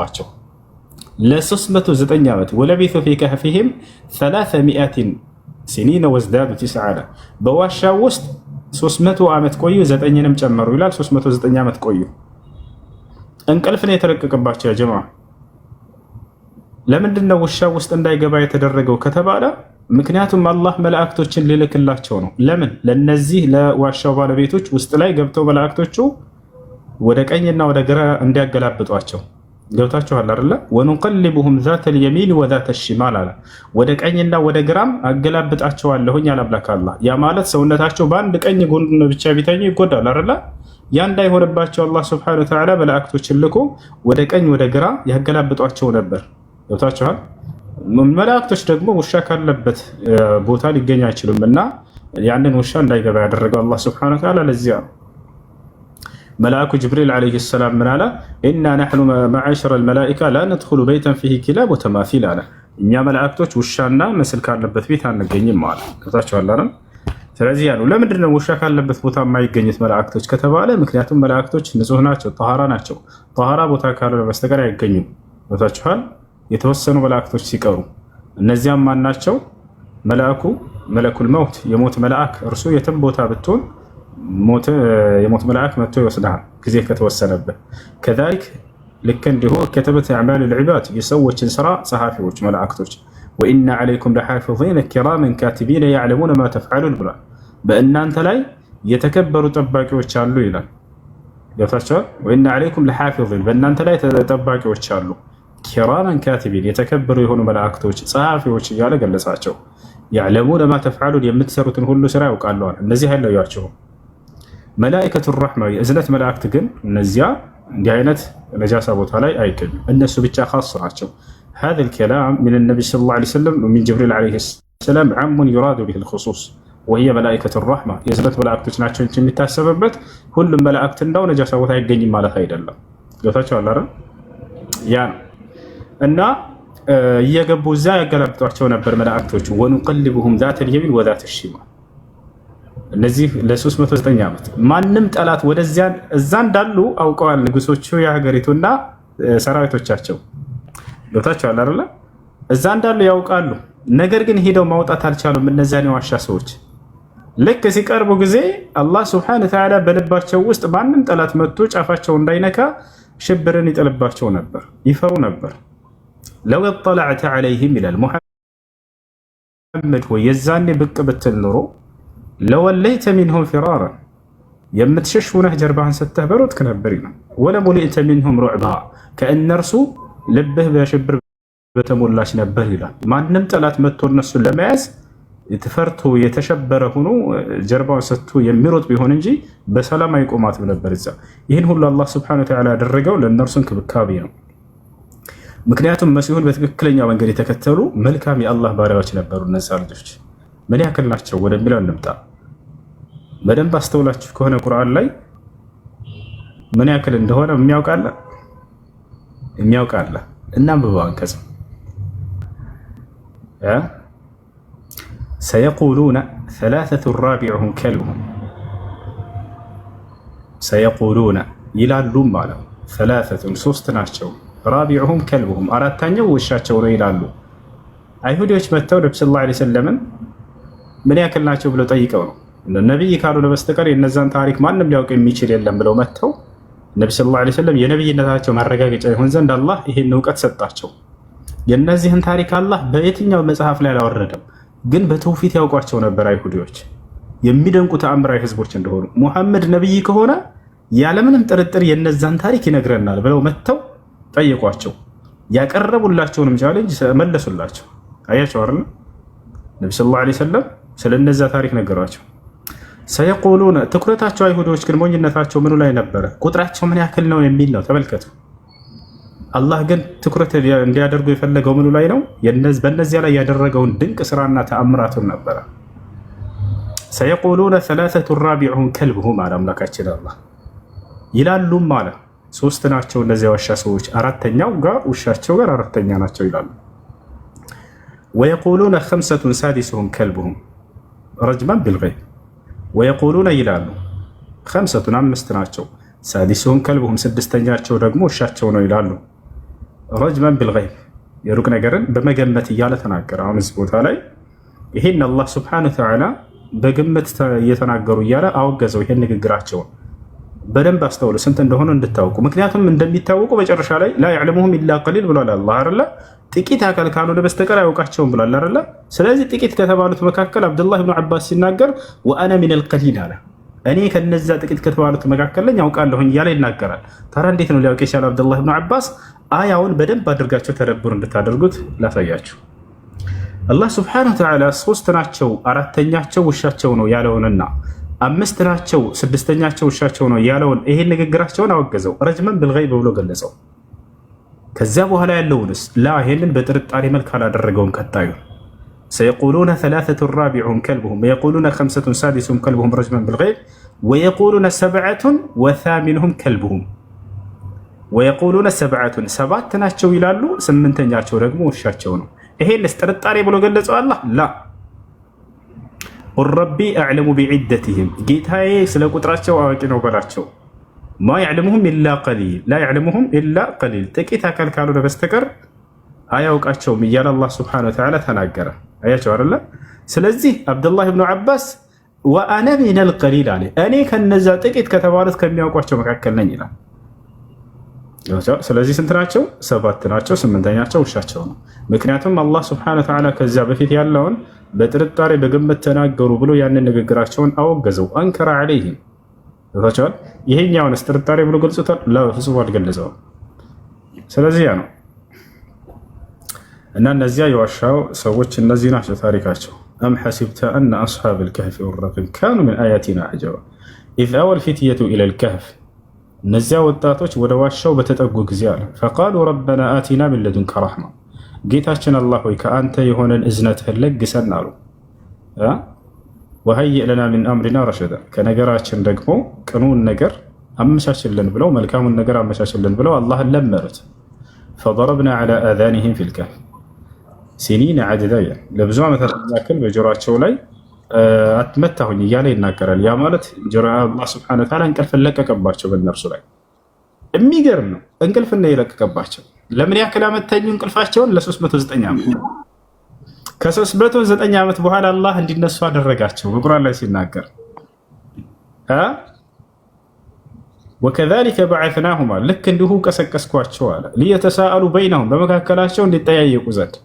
አደረጉባቸው ለ309 ዓመት። ወለቢቱ ፊ ከህፊሂም 300 ሲኒነ ወዝዳዱ ቲስዓ አለ። በዋሻው ውስጥ 300 ዓመት ቆዩ፣ 9ንም ጨመሩ ይላል። 309 ዓመት ቆዩ። እንቅልፍ ነው የተለቀቀባቸው። ያ ጀማ ለምንድን ነው ውሻው ውስጥ እንዳይገባ የተደረገው ከተባለ ምክንያቱም አላህ መላእክቶችን ሊልክላቸው ነው። ለምን? ለነዚህ ለዋሻው ባለቤቶች ውስጥ ላይ ገብተው መላእክቶቹ ወደ ቀኝና ወደ ግራ እንዲያገላብጧቸው። ገብታችኋል አይደለ? ወንቀልቡሁም ዛተል የሚን ወዛተል ሽማል አለ። ወደ ቀኝና ወደ ግራም አገላብጣቸዋለሁኝ አላህ። ያ ማለት ሰውነታቸው በአንድ ቀኝ ጎን ብቻ ቢተኙ ይጎዳል አይደለ? ያ እንዳይሆንባቸው አላህ ሱብሓነሁ ወተዓላ መላእክቶችን ልኮ ወደ ቀኝ ወደ ግራ ያገላብጧቸው ነበር። ገብታችኋል? መላእክቶች ደግሞ ውሻ ካለበት ቦታ ሊገኙ አይችሉም እና ያንን ውሻ እንዳይገባ ያደረገው አላህ ሱብሓነሁ ወተዓላ ለዚያ መልአኩ ጅብሪል ዓለይሂ ሰላም ምን አለ? ኢና ነሕኑ መዓሸረል መላኢካ ላ ነድኹሉ በይተን ፊሂ ኪላብ ወተማሲል አለ። እኛ መላእክቶች ውሻና ምስል ካለበት ቤት አንገኝም አለ። ገብታችኋል አይደል? ስለዚህ ያሉ ለምንድን ነው ውሻ ካለበት ቦታ የማይገኙት መላእክቶች ከተባለ ምክንያቱም መላእክቶች ንጹህ ናቸው፣ ጠሃራ ናቸው። ጠሃራ ቦታ ካልሆነ በስተቀር አይገኙም። ገብታችኋል? የተወሰኑ መላእክቶች ሲቀሩ እነዚያም ማን ናቸው? መልአኩ መለኩል መውት የሞት መልአክ፣ እርሱ የትም ቦታ ብትሆን የሞት መልአክ መጥቶ ይወስድሃል ጊዜ ከተወሰነበት። ከዛሊክ ልክ እንዲሁ ከተበት አዕማል ልዕባድ የሰዎችን ስራ ጸሐፊዎች መላእክቶች ወኢነ ዓለይኩም ለሓፊዚነ ኪራመን ካቲቢነ ያዕለሙነ ማ ተፍዓሉን ብሏል። በእናንተ ላይ የተከበሩ ጠባቂዎች አሉ ይላል። ገብታችኋል? ወኢነ ዓለይኩም ለሓፊዚን በእናንተ ላይ ጠባቂዎች አሉ፣ ኪራመን ካቲቢን የተከበሩ የሆኑ መላእክቶች ጸሐፊዎች እያለ ገለጻቸው። ያዕለሙነ ማ ተፍዓሉን የምትሰሩትን ሁሉ ስራ ያውቃለዋል። እነዚህ አይለያቸውም። መላኢከቱ ረሕማ የእዝነት መላእክት ግን እነዚያ እንዲህ አይነት ነጃሳ ቦታ ላይ አይገኙም። እነሱ ብቻ ኻስ ናቸው። هذا الكلام من النبي صلى الله عليه وسلم ومن جبريل عليه السلام عام يراد به الخصوص وهي ملائكة الرحمة የእዝነት መላእክቶች ናቸው እንጂ የሚታሰብበት ሁሉም መላእክት እንዳው ነጃሳ ቦታ አይገኝም ማለት አይደለም። ገብታችኋል አይደል? ያ እና እየገቡ እዛ ያገላብጧቸው ነበር መላእክቶቹ። ወንቀልቡሁም ዛተል የሚን ወዛተል ሽማል እነዚህ ለ309 ዓመት ማንም ጠላት ወደዚያ እዛ እንዳሉ አውቀዋል ንጉሶቹ የሀገሪቱና ሰራዊቶቻቸው። ገብታችኋል አይደል? እዛ እንዳሉ ያውቃሉ። ነገር ግን ሄደው ማውጣት አልቻሉም። እነዚያን የዋሻ ሰዎች ልክ ሲቀርቡ ጊዜ አላህ ሱብሓነሁ ወተዓላ በልባቸው ውስጥ ማንም ጠላት መጥቶ ጫፋቸው እንዳይነካ ሽብርን ይጥልባቸው ነበር፣ ይፈሩ ነበር። ለው ጠለዕተ ዐለይሂም ይላል ሙሐመድ ሆይ የዛኔ ብቅ ብትል ኖሮ ለወለይተ ሚንሁም ፊራራ የምትሸሽ ሁነህ ጀርባህን ሰተህ በሮጥክ ነበር ይላል። ወለሙሊእተ ሚንሁም ሩዕባ ከእነርሱ ልብህ በሽብር በተሞላች ነበር ይላል። ማንም ጠላት መጥቶ እነሱን ለመያዝ የተፈርቶ የተሸበረ ሆኖ ጀርባውን ሰጥቶ የሚሮጥ ቢሆን እንጂ በሰላም አይቆማትም ነበር እዛ። ይህን ሁሉ አላህ ሱብሓነሁ ወተዓላ ያደረገው ለእነርሱ እንክብካቤ ነው። ምክንያቱም መሲሁን በትክክለኛ መንገድ የተከተሉ መልካም የአላህ ባሪያዎች ነበሩ። እነዛ ልጆች ምን ያክል ናቸው ወደሚለው እንምጣ። በደንብ አስተውላችሁ ከሆነ ቁርአን ላይ ምን ያክል እንደሆነ የሚያውቃለ እናንብበው አንቀጽ ሰየቁሉነ ሰላሰቱ ራቢዑሁም ከልቡሁም ሰየቁሉነ ይላሉም አለ ሰላሰቱን ሶስት ናቸው ራቢዑሁም ከልቡሁም አራተኛው ውሻቸው ነው ይላሉ። አይሁዶች መጥተው ነብዩ ሰለላሁ ዐለይሂ ወሰለም ምን ያክል ናቸው ብለው ጠይቀው ነው ነብይ ካልሆነ በስተቀር የነዛን ታሪክ ማንም ሊያውቅ የሚችል የለም ብለው መጥተው ነብዩ ሰለላሁ ዐለይሂ ወሰለም የነብይነታቸው ማረጋገጫ ይሆን ዘንድ አላህ ይሄን ዕውቀት ሰጣቸው። የነዚህን ታሪክ አላህ በየትኛው መጽሐፍ ላይ አላወረደም፣ ግን በተውፊት ያውቋቸው ነበር አይሁዶች የሚደንቁ ተአምራዊ ህዝቦች እንደሆኑ። ሙሐመድ ነብይ ከሆነ ያለምንም ጥርጥር የነዛን ታሪክ ይነግረናል ብለው መጥተው ጠየቋቸው። ያቀረቡላቸውንም ቻሌንጅ መለሱላቸው። አያቸው አይደል? ነብዩ ሰለላሁ ዐለይሂ ወሰለም ስለነዛ ታሪክ ነገሯቸው። ሰየቁሉነ ትኩረታቸው አይሁዶች ግን ሞኝነታቸው ምኑ ላይ ነበረ? ቁጥራቸው ምን ያክል ነው የሚል ነው። ተመልከቱ። አላህ ግን ትኩረት እንዲያደርጉ የፈለገው ምኑ ላይ ነው? በእነዚያ ላይ ያደረገውን ድንቅ ስራና ተአምራቱን ነበረ። ሰየቁሉነ ሰላሰቱ ራቢዑሁም ከልቡሁም አለ አምላካችን አላህ ይላሉም አለ ሶስት ናቸው እነዚያ ዋሻ ሰዎች፣ አራተኛው ጋር ውሻቸው ጋር አራተኛ ናቸው ይላሉ። ወየቁሉነ ኸምሰቱን ሳዲሱሁም ከልቡሁም ረጅመን ቢልገይብ ወየቁሉነ ይላሉ ኸምሰቱን አምስት ናቸው ሳዲሱሁም ከልቡሁም ስድስተኛቸው ደግሞ ውሻቸው ነው ይላሉ። ረጅመን ቢልገይብ የሩቅ ነገርን በመገመት እያለ ተናገረ። አሁን እዚህ ቦታ ላይ ይሄን አላህ ሱብሓነሁ ወተዓላ በግምት እየተናገሩ እያለ አወገዘው። ይሄን ንግግራቸውን በደንብ አስተውሉ፣ ስንት እንደሆነ እንድታውቁ። ምክንያቱም እንደሚታወቁ መጨረሻ ላይ ላ ያዕለሙሁም ኢላ ቀሊል ብሏል አላህ አይደለ? ጥቂት አካል ካልሆነ በስተቀር አያውቃቸውም ብሏል አይደለ? ስለዚህ ጥቂት ከተባሉት መካከል አብዱላህ ብኑ ዐባስ ሲናገር ወአነ ሚነል ቀሊል አለ። እኔ ከነዛ ጥቂት ከተባሉት መካከል ላይ ያውቃለሁኝ እያለ ይናገራል። ታዲያ እንዴት ነው ሊያውቅ የቻለው አብዱላህ ብኑ ዐባስ? አያውን በደንብ አድርጋቸው ተደብር እንድታደርጉት ላሳያችሁ። አላህ ሱብሓነሁ ወተዓላ ሶስት ናቸው አራተኛቸው ውሻቸው ነው ያለውንና አምስት ናቸው ስድስተኛቸው ውሻቸው ነው ያለውን ይሄን ንግግራቸውን አወገዘው። ረጅመን ቢልገይብ ብሎ ገለጸው። ከዚያ በኋላ ያለውንስ ላ ይሄንን በጥርጣሬ መልክ አላደረገውም። ቀጣዩ ሰየቁሉነ ሰላሰቱን ራቢዑሁም ከልቡሁም ወየቁሉነ ኸምሰቱን ሳዲሱሁም ከልቡሁም ረጅመን ቢልገይብ ወየቁሉነ ሰብዐቱን ወሳሚኑሁም ከልቡሁም ወየቁሉነ ሰብዐቱን ሰባት ናቸው ይላሉ፣ ስምንተኛቸው ደግሞ ውሻቸው ነው። ይሄንስ ጥርጣሬ ብሎ ገለጸው አላህ? ላ ቁል ረቢ አዕለሙ ቢዒደትህም ጌታዬ ስለ ቁጥራቸው አዋቂ ነው በላቸው። ማ ያዕለሙሁም ኢላ ቀሊል ላ ያዕለሙሁም ኢላ ቀሊል ጥቂት አካል ካልሆነ በስተቀር አያውቃቸውም እያለ አላህ ሱብሓነሁ ወተዓላ ተናገረ። አያቸው አይደለ? ስለዚህ አብዱላህ ብኑ ዐባስ ወአነ ሚነል ቀሊል አለ። እኔ ከነዛ ጥቂት ከተባሉት ከሚያውቋቸው መካከል ነኝ ይላል። ስለዚህ ስንት ናቸው? ሰባት ናቸው። ስምንተኛቸው ውሻቸው ነው። ምክንያቱም አላህ ሱብሓነሁ ወተዓላ ከዚያ በፊት ያለውን በጥርጣሬ በግምት ተናገሩ ብሎ ያንን ንግግራቸውን አወገዘው። አንከረ ዐለይሂም ታቸዋል። ይሄኛውንስ ጥርጣሬ ብሎ ገልጾታል? ለፍጹም አልገለጸውም። ስለዚህ ያ ነው እና እነዚያ የዋሻው ሰዎች እነዚህ ናቸው ታሪካቸው። አም ሐሲብተ አነ አስሓበል ከህፊ ወረቂም ካኑ ሚን አያቲና ዐጀባ ኢዝ አወል ፊትየቱ ኢለል ከህፍ እነዚያ ወጣቶች ወደ ዋሻው በተጠጉ ጊዜ አለ ፈቃሉ ረበና አቲና ሚን ለዱንከ ረሕማ ጌታችን አላህ ሆይ ከአንተ የሆነን እዝነትህን ለግሰን አሉ። ወሀይእ ለና ሚን አምሪና ረሸዳ ከነገራችን ደግሞ ቅኑን ነገር አመቻችልን ብለው መልካሙን ነገር አመቻችልን ብለው አላህን ለመኑት። ፈضረብና ዐላ አዛኒሂም ፊል ከህፍ ሲኒነ ዐደዳ ለብዙ ዓመታት ያክል በጆሯቸው ላይ አትመታሁኝ እያለ ይናገራል። ያ ማለት አላህ ሱብሓነሁ ወተዓላ እንቅልፍን ለቀቀባቸው በእነርሱ ላይ። የሚገርም ነው። እንቅልፍን የለቀቀባቸው ለምን ያክል አመተኙ? እንቅልፋቸውን ለ309 ዓመት። ከ309 ዓመት በኋላ አላህ እንዲነሱ አደረጋቸው። በቁርአን ላይ ሲናገር ወከዛሊከ በዐስናሁም ልክ እንዲሁ ቀሰቀስኳቸው አለ ሊየተሳአሉ በይነሁም በመካከላቸው እንዲጠያየቁ ዘንድ።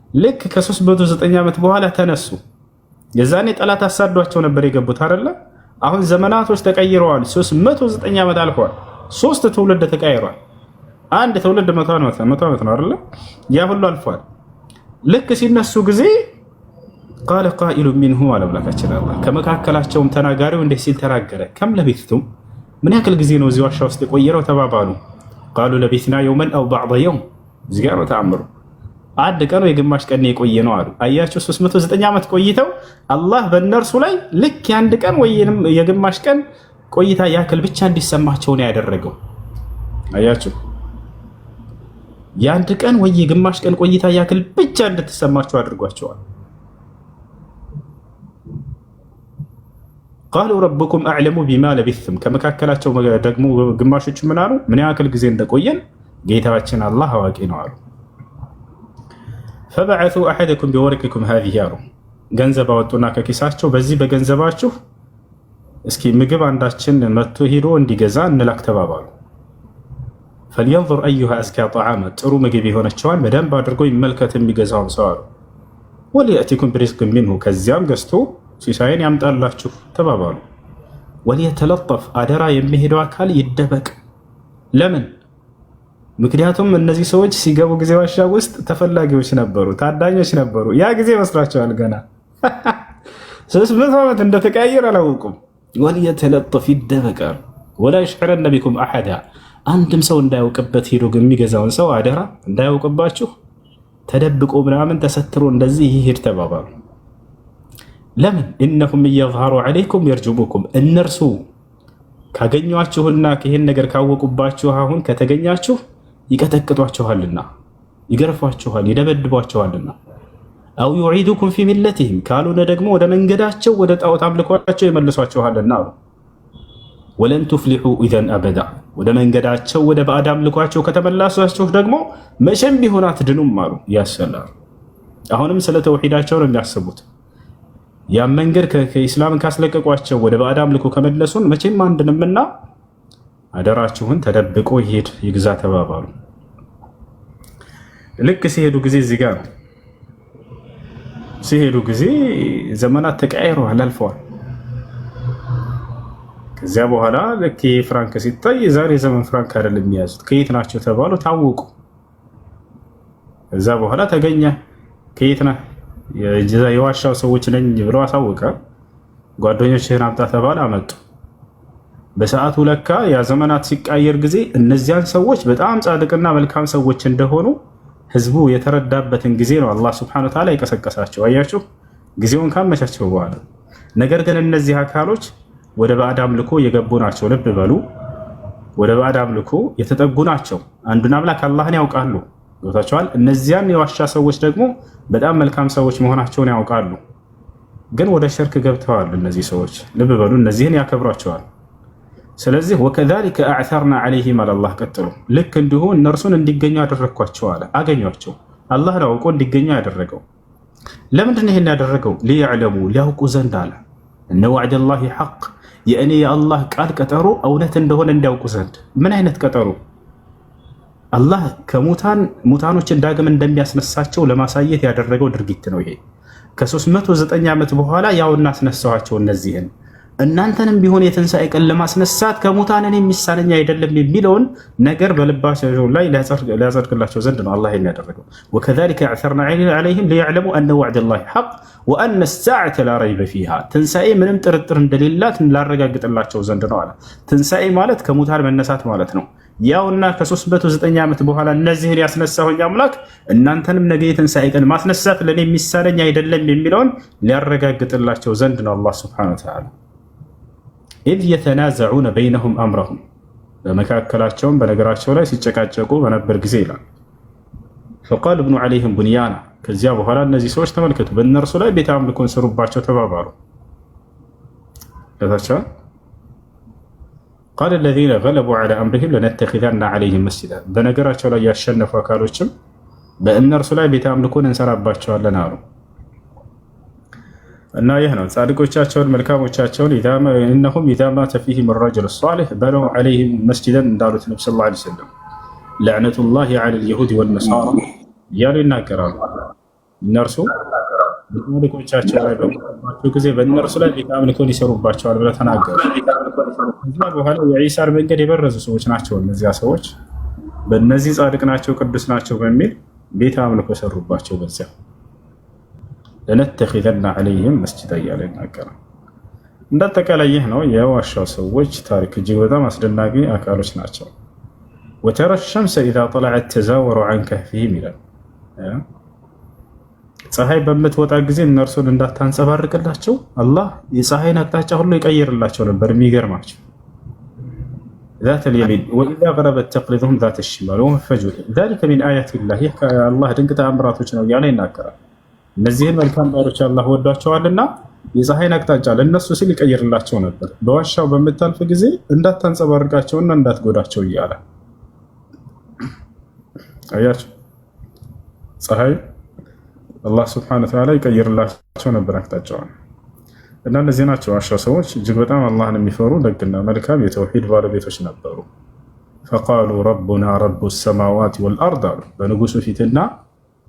ልክ ከ309 ዓመት በኋላ ተነሱ። የዛኔ ጠላት አሳዷቸው ነበር የገቡት አይደለ? አሁን ዘመናቶች ተቀይረዋል። 309 ዓመት አልፈዋል። 3 ትውልድ ተቀይሯል። አንድ ትውልድ 100 ዓመት ነው አይደለ? ያ ሁሉ አልፏል። ልክ ሲነሱ ጊዜ ቃለ ቃኢሉ ሚንሁም አለምላካችን አላህ ከመካከላቸውም ተናጋሪው እንዲህ ሲል ተናገረ። ከም ለቢትቱም ምን ያክል ጊዜ ነው እዚህ ዋሻ ውስጥ የቆየነው ተባባሉ። ቃሉ ለቢትና የውመን አው ባዕደ የውም እዚህ ጋር ነው ተአምሩ። አንድ ቀን ወይ ግማሽ ቀን የቆየ ነው አሉ። አያችሁ 309 ዓመት ቆይተው አላህ በእነርሱ ላይ ልክ የአንድ ቀን ወይንም የግማሽ ቀን ቆይታ ያክል ብቻ እንዲሰማቸው ነው ያደረገው። አያችሁ የአንድ ቀን ወይ የግማሽ ቀን ቆይታ ያክል ብቻ እንድትሰማቸው አድርጓቸዋል። ቃሉ ረብኩም አዕለሙ ቢማ ለቢትም ከመካከላቸው ደግሞ ግማሾቹ ምን አሉ? ምን ያክል ጊዜ እንደቆየን ጌታችን አላህ አዋቂ ነው አሉ። ፈበዐሱ አሐደኩም ቢወርቂኩም ሃዚሂ አሉ። ገንዘብ አወጡና ከኪሳቸው በዚህ በገንዘባችሁ እስኪ ምግብ አንዳችን መጥቶ ሂዶ እንዲገዛ እንላክ ተባባሉ። ፈልየንዙር አዩሃ አዝካ ጠዓማ ጥሩ ምግብ የሆነችዋን በደንብ አድርጎ ይመልከት የሚገዛውን ሰው አሉ። ወሊየእቲኩም ቢሪዝቅን ሚንሁ ከዚያም ገዝቶ ሲሳይን ያምጣላችሁ ተባባሉ። ወሊየተለጠፍ አደራ የሚሄደው አካል ይደበቅ። ለምን? ምክንያቱም እነዚህ ሰዎች ሲገቡ ጊዜ ዋሻ ውስጥ ተፈላጊዎች ነበሩ፣ ታዳኞች ነበሩ። ያ ጊዜ መስሏቸዋል ገና 300 ዓመት እንደተቀያየር አላወቁም። ወሊየተለጠፍ ይደበቃል። ወላ ይሽዕረነ ቢኩም አሐዳ አንድም ሰው እንዳያውቅበት ሄዶ የሚገዛውን ሰው አደራ እንዳያውቅባችሁ ተደብቆ ምናምን ተሰትሮ እንደዚህ ይሄድ ተባባሉ። ለምን? ኢነሁም እየዝሃሩ ዐለይኩም የርጁሙኩም እነርሱ ካገኟችሁና ይህን ነገር ካወቁባችሁ አሁን ከተገኛችሁ ይቀጠቅጧችኋልና፣ ይገርፏችኋል፣ ይደበድቧችኋልና አው ዩዒዱኩም ፊ ሚለቲሂም ካልሆነ ደግሞ ወደ መንገዳቸው ወደ ጣዖት አምልኳቸው ይመልሷችኋልና አሉ። ወለን ቱፍሊሑ ኢዘን አበዳ ወደ መንገዳቸው ወደ ባዕድ አምልኳቸው ከተመለሳችሁ ደግሞ መቼም ቢሆን አትድኑም አሉ። ያሰላም አሁንም ስለ ተውሂዳቸው ነው የሚያስቡት። ያን መንገድ ከኢስላምን ካስለቀቋቸው ወደ ባዕድ አምልኮ ከመለሱን መቼም አንድንምና አደራችሁን ተደብቆ ይሄድ ይግዛ ተባባሉ። ልክ ሲሄዱ ጊዜ እዚህ ጋር ነው። ሲሄዱ ጊዜ ዘመናት ተቀያይረዋል፣ አልፈዋል። ከዚያ በኋላ ልክ ፍራንክ ሲታይ የዛሬ ዘመን ፍራንክ አይደለም የሚያዙት። ከየት ናቸው ተባሉ፣ ታወቁ። ከዛ በኋላ ተገኘ። ከየት ነህ? የዋሻው ሰዎች ነኝ ብለው አሳወቀ። ጓደኞችህን አምጣ ተባለ፣ አመጡ። በሰዓቱ ለካ ያ ዘመናት ሲቃየር ጊዜ እነዚያን ሰዎች በጣም ጻድቅና መልካም ሰዎች እንደሆኑ ህዝቡ የተረዳበትን ጊዜ ነው አላህ ሱብሓነሁ ወተዓላ የቀሰቀሳቸው። አያችሁ፣ ጊዜውን ካመቻቸው በኋላ። ነገር ግን እነዚህ አካሎች ወደ ባዕድ አምልኮ የገቡ ናቸው። ልብ በሉ፣ ወደ ባዕድ አምልኮ የተጠጉ ናቸው። አንዱን አምላክ አላህን ያውቃሉ። ገብታችኋል? እነዚያን የዋሻ ሰዎች ደግሞ በጣም መልካም ሰዎች መሆናቸውን ያውቃሉ። ግን ወደ ሽርክ ገብተዋል እነዚህ ሰዎች። ልብ በሉ፣ እነዚህን ያከብሯቸዋል። ስለዚህ ወከዛሊከ አዕተርና ዐለይሂም አላህ ቀጥሎ ልክ እንዲሁ እነርሱን እንዲገኙ አደረግኳቸው አለ። አገኟቸው። አላህን አውቆ እንዲገኙ ያደረገው ለምንድን ነው? ይሄን ያደረገው ሊያዕለሙ ሊያውቁ ዘንድ አለ እነ ወዕደላሂ ሐቅ የእኔ የአላህ ቃል ቀጠሮ እውነት እንደሆነ እንዲያውቁ ዘንድ። ምን አይነት ቀጠሮ? አላህ ሙታኖችን ዳግም እንደሚያስነሳቸው ለማሳየት ያደረገው ድርጊት ነው ይሄ። ከ309 ዓመት በኋላ ያው እናስነሳዋቸው እነዚህን እናንተንም ቢሆን የትንሣኤ ቀን ለማስነሳት ከሙታንን የሚሳነኝ አይደለም የሚለውን ነገር በልባቸው ላይ ሊያጸድቅላቸው ዘንድ ነው አላህ ያደረገው። ወከዛሊከ አዕተርና ዐለይሂም ሊያዕለሙ አነ ወዕደላሂ ሐቅ ወአነ ሰዓተ ላ ረይበ ፊሃ ትንሣኤ ምንም ጥርጥር እንደሌላት ላረጋግጥላቸው ዘንድ ነው አለ። ትንሣኤ ማለት ከሙታን መነሳት ማለት ነው። ያውና ከ309 ዓመት በኋላ እነዚህን ያስነሳሁኝ አምላክ እናንተንም ነገ የትንሣኤ ቀን ማስነሳት ለእኔ የሚሳነኝ አይደለም የሚለውን ሊያረጋግጥላቸው ዘንድ ነው አላህ ሱብሓነሁ ወተዓላ። ኢዝ የተናዘዑነ በይነሁም አምረሁም በመካከላቸውም በነገራቸው ላይ ሲጨቃጨቁ በነበር ጊዜ ይላል። ፈቃል ብኑ ዐለይሂም ቡንያና ከዚያ በኋላ እነዚህ ሰዎች ተመልከቱ፣ በእነርሱ ላይ ቤተ አምልኮን ስሩባቸው ተባባሉ። ለታቸዋል ቃል ለዚነ ገለቡ ዐላ አምሪሂም ለነተኺዘነ ዐለይሂም መስጂዳ በነገራቸው ላይ ያሸነፉ አካሎችም በእነርሱ ላይ ቤተ አምልኮን እንሰራባቸዋለን አሉ። እና ይህ ነው ጻድቆቻቸውን መልካሞቻቸውን እነሁም ኢዛ ማተ ፊሂም ረጁሉ ሷሊህ በነው ዐለይሂም መስጂደን እንዳሉት ነብዩ ሰለላሁ ዐለይሂ ወሰለም ለዕነቱላሂ ዐለል የሁድ ወነሳራ እያሉ ይናገራሉ። እነርሱ ጻድቆቻቸው ላይ በሚባቸው ጊዜ በእነርሱ ላይ ቤተ አምልኮን ይሰሩባቸዋል ብለው ተናገሩ። ከዚያ በኋላ የዒሳን መንገድ የበረዙ ሰዎች ናቸው እነዚያ ሰዎች። በእነዚህ ጻድቅ ናቸው ቅዱስ ናቸው በሚል ቤተ አምልኮ ሰሩባቸው። በዚያ ለነተኺዘነ ዐለይሂም መስጂዳ እያለ ይናገራል። እንዳጠቃላይ ይህ ነው የዋሻው ሰዎች ታሪክ። እጅግ በጣም አስደናቂ አካሎች ናቸው። ወተረ ሸምሰ ኢዛ ጠለዐት ተዛወሩ ዐን ከህፊሂም ይላል። ፀሐይ በምትወጣ ጊዜ እነርሱን እንዳታንጸባርቅላቸው አላህ የፀሐይን አቅጣጫ ሁሉ ይቀይርላቸው ነበር። የሚገርማቸው ዛተል የሚን ወኢዛ ገረበት ተቅሪዱሁም ዛተ ሽማል ወሁም ፈጅር ዛሊከ ሚን አያቲላህ ይህ ከአላህ ድንቅ ተአምራቶች ነው እያለ ይናገራል። እነዚህን መልካም ባሮች አላህ ወዷቸዋልና የፀሐይን አቅጣጫ ለእነሱ ሲል ይቀይርላቸው ነበር። በዋሻው በምታልፍ ጊዜ እንዳታንጸባርቃቸውና እንዳትጎዳቸው እያለ አያቸው። ፀሐይ አላህ ስብሐነሁ ወተዓላ ይቀይርላቸው ነበር አቅጣጫውን። እና እነዚህ ናቸው ዋሻው ሰዎች እጅግ በጣም አላህን የሚፈሩ ደግና መልካም የተውሂድ ባለቤቶች ነበሩ። ፈቃሉ ረቡና ረቡ ሰማዋት ወልአርድ አሉ። በንጉሱ ፊትና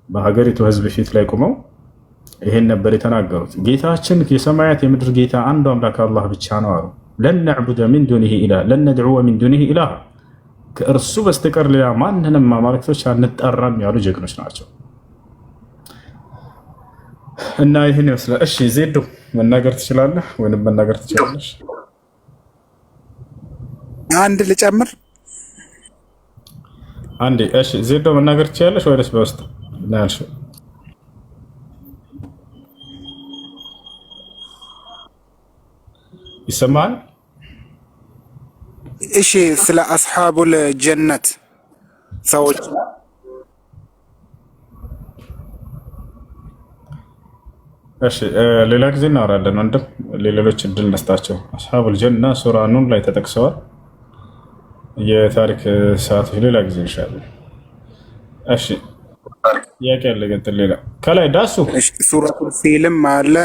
በሀገሪቱ ህዝብ ፊት ላይ ቆመው ይሄን ነበር የተናገሩት። ጌታችን የሰማያት የምድር ጌታ አንዱ አምላክ አላህ ብቻ ነው አሉ። ለን ነዕቡደ ሚን ዱኒሂ ኢላህ ለን ነድዑወ ሚን ዱኒሂ ኢላህ ከእርሱ በስተቀር ሌላ ማንንም አማልክቶች አንጠራም ያሉ ጀግኖች ናቸው። እና ይህን ይመስላል። እሺ ዜዶ መናገር ትችላለህ ወይንም መናገር ትችላለሽ? አንድ ልጨምር አንዴ። እሺ ዜዶ መናገር ትችላለሽ ወይስ በውስጥ እናልሽ? ይሰማል? እሺ ስለ አስሐቡል ጀነት ሰዎች እሺ ሌላ ጊዜ እናወራለን ወንድም፣ ሌሎች እድል ነስጣቸው። አስሐቡል ጀና ሱራ ኑን ላይ ተጠቅሰዋል። የታሪክ ሰዓቶች ሌላ ጊዜ ኢንሻአላህ። እሺ ጥያቄ አለ ገንጥል ሌላ ከላይ ዳሱ ሱረቱል ፊልም አለ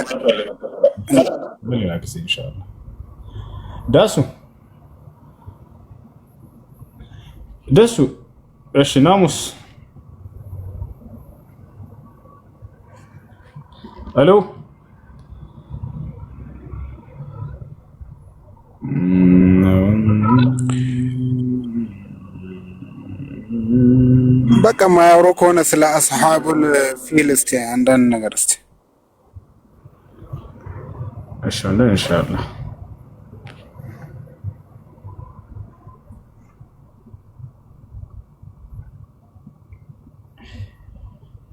ሌላ ጊዜ ኢንሻአላህ። ዳሱ ደሱ እሺ ናሙስ الو በቃ ማያወሩ ከሆነ ስለ አስሐቡል ፊል እስቲ አንዳንድ ነገር እስቲ ኢንሻአላህ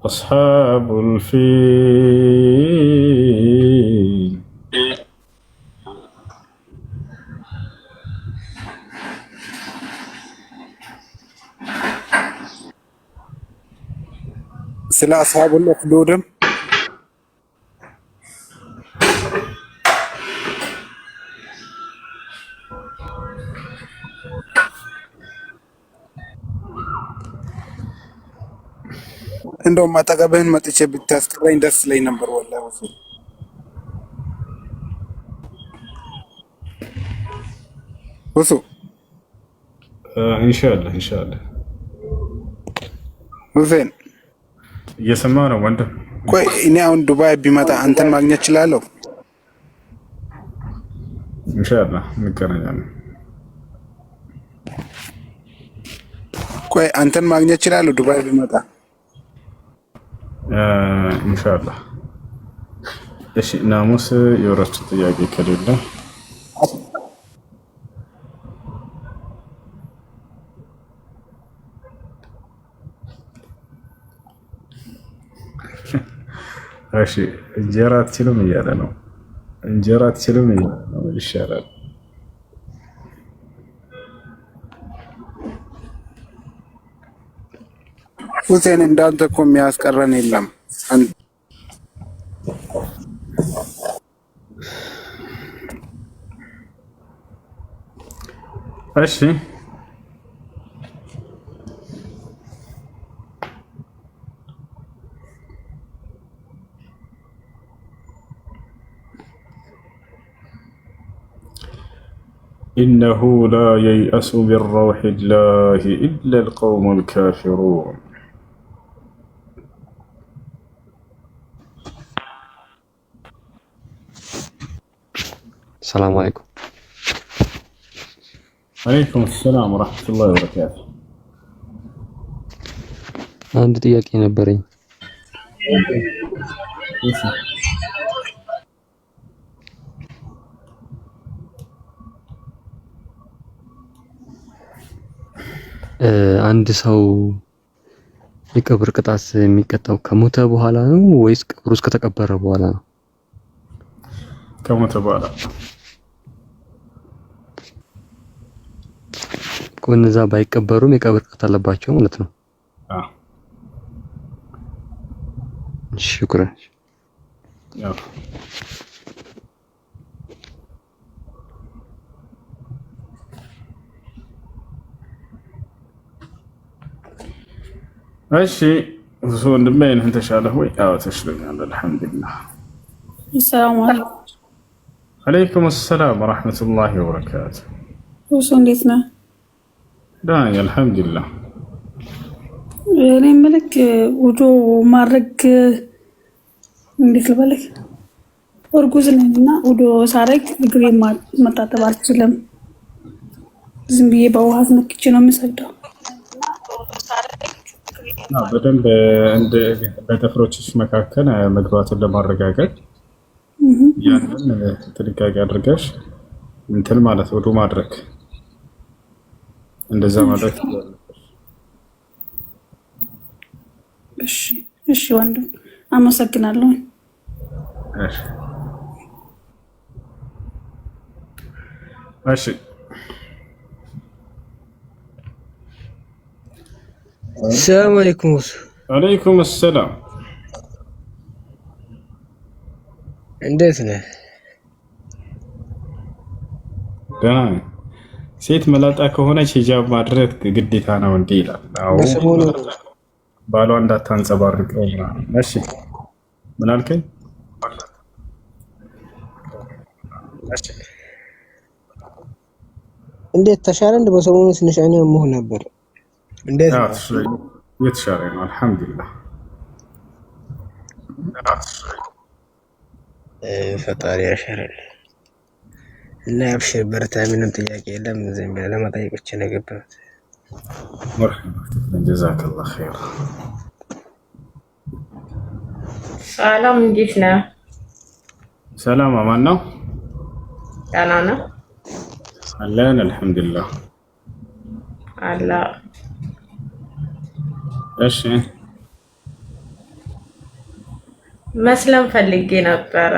أصحاب الفيل سلا أصحاب الأخدود እንደውም አጠገብህን መጥቼ ብታስቀረኝ ደስ ላይ ነበር ወላሂ ወሱ ኢንሻአላህ ሁሴን እየሰማህ ነው ወንድም? ቆይ እኔ አሁን ዱባይ ቢመጣ አንተን ማግኘት እችላለሁ? ኢንሻአላህ እንገናኛለን። ቆይ አንተን ማግኘት እችላለሁ ዱባይ ቢመጣ? ኢንሻአላህ። እሺ ናሙስ የወረሱ ጥያቄ ከሌለ እሺ እንጀራ አትችልም እያለ ነው። እንጀራ አትችልም እያለ ነው። ይሻላል። ሁሴን እንዳንተ እኮ የሚያስቀረን የለም። እሺ إنه لا ييأس من روح الله إلا القوم الكافرون. السلام عليكم. عليكم السلام ورحمة الله وبركاته. አንድ ጥያቄ ነበረኝ። አንድ ሰው የቀብር ቅጣት የሚቀጣው ከሞተ በኋላ ነው ወይስ ቀብሩ ውስጥ ከተቀበረ በኋላ ነው? ከሞተ በኋላ። እነዛ ባይቀበሩም የቀብር ቅጣት አለባቸው ማለት ነው? አዎ። ሽኩራን። ያው እሺ ወንድሜ ነህ ተሻለህ ወይ? አዎ ተሽሎኛል አልሐምዱሊላህ። ሰላም አለይኩም። አለይኩም ሰላም ወራህመቱላሂ ወበረካቱ። እሱ እንዴት ነህ? ደህና ነኝ አልሐምዱሊላህ። እኔ መልክ ውዶ ማድረግ እንዴት ልበልህ? እርጉዝ ነኝና ውዶ ሳረግ እግሬ መታጠብ አልችልም። ዝም ብዬ በውሃ ነክቼ ነው የምሰግደው። በደንብ በጥፍሮችሽ መካከል መግባቱን ለማረጋገጥ ያንን ጥንቃቄ አድርገሽ እንትን ማለት ወዱ ማድረግ እንደዛ ማድረግ። እሺ ወንድም አመሰግናለሁ። እሺ السلام عليكم. عليكم السلام. እንዴት ነህ? ደህና ነኝ። ሴት መላጣ ከሆነች ሂጃብ ማድረግ ግዴታ ነው እንዴ ይላል። አዎ በሰሞኑ ባሏ እንዳታንጸባርቀው ምናምን። እሺ ምን አልከኝ? እንዴት ተሻለ? እንደ በሰሞኑ ትንሽ አይኔ መሆን ነበር። እንዴት ነው? የተሻለ ነው አልሐምዱሊላህ። ፈጣሪ ያሻራል እና አብሽር በርታ። ምንም ጥያቄ የለም። ዝም ብለህ ለመጠየቅ ብቻ ነው የገባሁት። መርሐባ ጀዛከላህ ኸይር። ሰላም እንዴት ነህ? ሰላም አማን ነው? ደህና ነህ? አለን አልሐምዱሊላህ። አላ እሺ መስለም ፈልጌ ነበረ።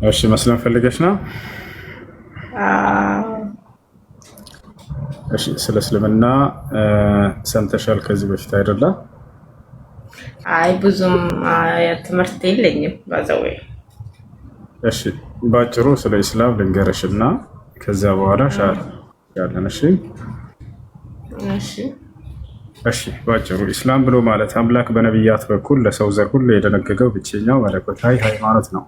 እሺ መስለም ፈልገሽ ነው? እሺ ስለ እስልምና ሰምተሻል ከዚህ በፊት አይደለ? አይ ብዙም ትምህርት የለኝም ባዘው። እሺ ባጭሩ ስለ ኢስላም ልንገርሽና ከዛ በኋላ ሻል ያለን። እሺ እሺ እሺ ባጭሩ ኢስላም ብሎ ማለት አምላክ በነቢያት በኩል ለሰው ዘር ሁሉ የደነገገው ብቸኛው መለኮታዊ ሃይማኖት ነው።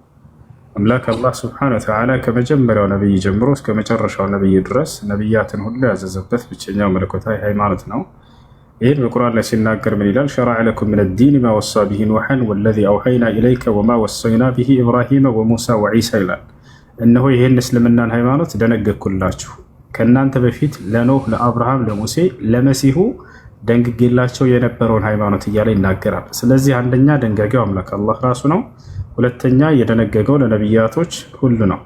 አምላክ አላህ ሱብሓነሁ ወተዓላ ከመጀመሪያው ነብይ ጀምሮ እስከ መጨረሻው ነብይ ድረስ ነብያትን ሁሉ ያዘዘበት ብቸኛው መለኮታዊ ሃይማኖት ነው። ይህን በቁርአን ላይ ሲናገር ምን ይላል? ሸረዐ ለኩም ሚነ ዲን ማ ወሳ ቢሂ ኑሐን ወለዚ አውሐይና ኢለይከ ወማ ወሰይና ቢሂ ኢብራሂመ ወሙሳ ወዒሳ ይላል። እነሆ ይህን እስልምናን ሃይማኖት ደነገግኩላችሁ ከእናንተ በፊት ለኖህ፣ ለአብርሃም፣ ለሙሴ፣ ለመሲሁ ደንግጌላቸው የነበረውን ሃይማኖት እያለ ይናገራል። ስለዚህ አንደኛ ደንጋጊው አምላክ አላህ ራሱ ነው። ሁለተኛ የደነገገው ለነቢያቶች ሁሉ ነው።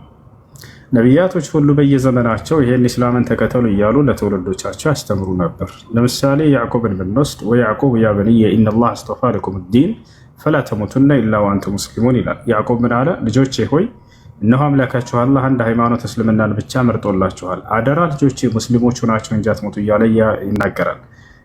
ነቢያቶች ሁሉ በየዘመናቸው ይሄን ኢስላምን ተከተሉ እያሉ ለትውልዶቻቸው ያስተምሩ ነበር። ለምሳሌ ያዕቆብን ብንወስድ ወያዕቆብ ያ በንየ ኢነላህ አስጠፋ ለኩም ዲን ፈላ ተሙቱና ኢላ ወአንቱም ሙስሊሙን ይላል። ያዕቆብ ምን አለ? ልጆቼ ሆይ እነሆ አምላካችሁ አላህ አንድ ሃይማኖት እስልምናን ብቻ መርጦላችኋል፣ አደራ ልጆቼ ሙስሊሞች ሆናችሁ እንጂ አትሞቱ እያለ ይናገራል።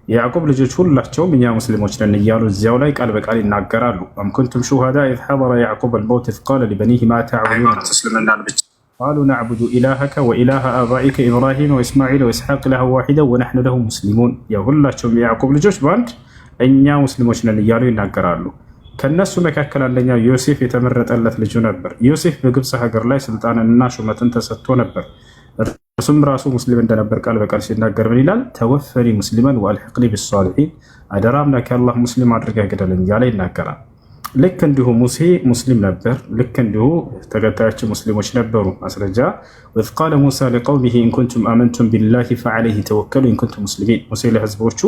የያዕቆብ ልጆች ሁላቸውም እኛ ሙስሊሞች ነን እያሉ እዚያው ላይ ቃል በቃል ይናገራሉ። አም ኩንቱም ሹሃዳ ኢዝ ሐደረ ያዕቁብ አልመውት ኢዝ ቃለ ሊበኒህ ማ ተዕቡዱን ቃሉ ነዕቡዱ ኢላሀከ ወኢላሀ አባኢከ ኢብራሂም ወኢስማዒል ወኢስሐቅ ኢላሀን ዋሒደን ወነሕኑ ለሁ ሙስሊሙን። የሁላቸውም የያዕቆብ ልጆች በአንድ እኛ ሙስሊሞች ነን እያሉ ይናገራሉ። ከነሱ መካከል አንደኛው ዮሴፍ የተመረጠለት ልጁ ነበር። ዮሴፍ በግብፅ ሀገር ላይ ስልጣንንና ሹመትን ተሰጥቶ ነበር። እርሱም ራሱ ሙስሊም እንደነበር ቃል በቃል ሲናገር ምን ይላል? ተወፈኒ ሙስሊመን ወአልሕቅኒ ቢሷሊሒን፣ አደራ አምላኬ አላህ ሙስሊም አድርገህ ግደለኝ እያለ ይናገራል። ልክ እንዲሁ ሙሴ ሙስሊም ነበር። ልክ እንዲሁ ተከታዮች ሙስሊሞች ነበሩ። ማስረጃ ወኢዝ ቃለ ሙሳ ሊቀውሚሂ ኢንኩንቱም አመንቱም ቢላሂ ፈዐለይሂ ተወከሉ ኢንኩንቱም ሙስሊሚን። ሙሴ ለህዝቦቹ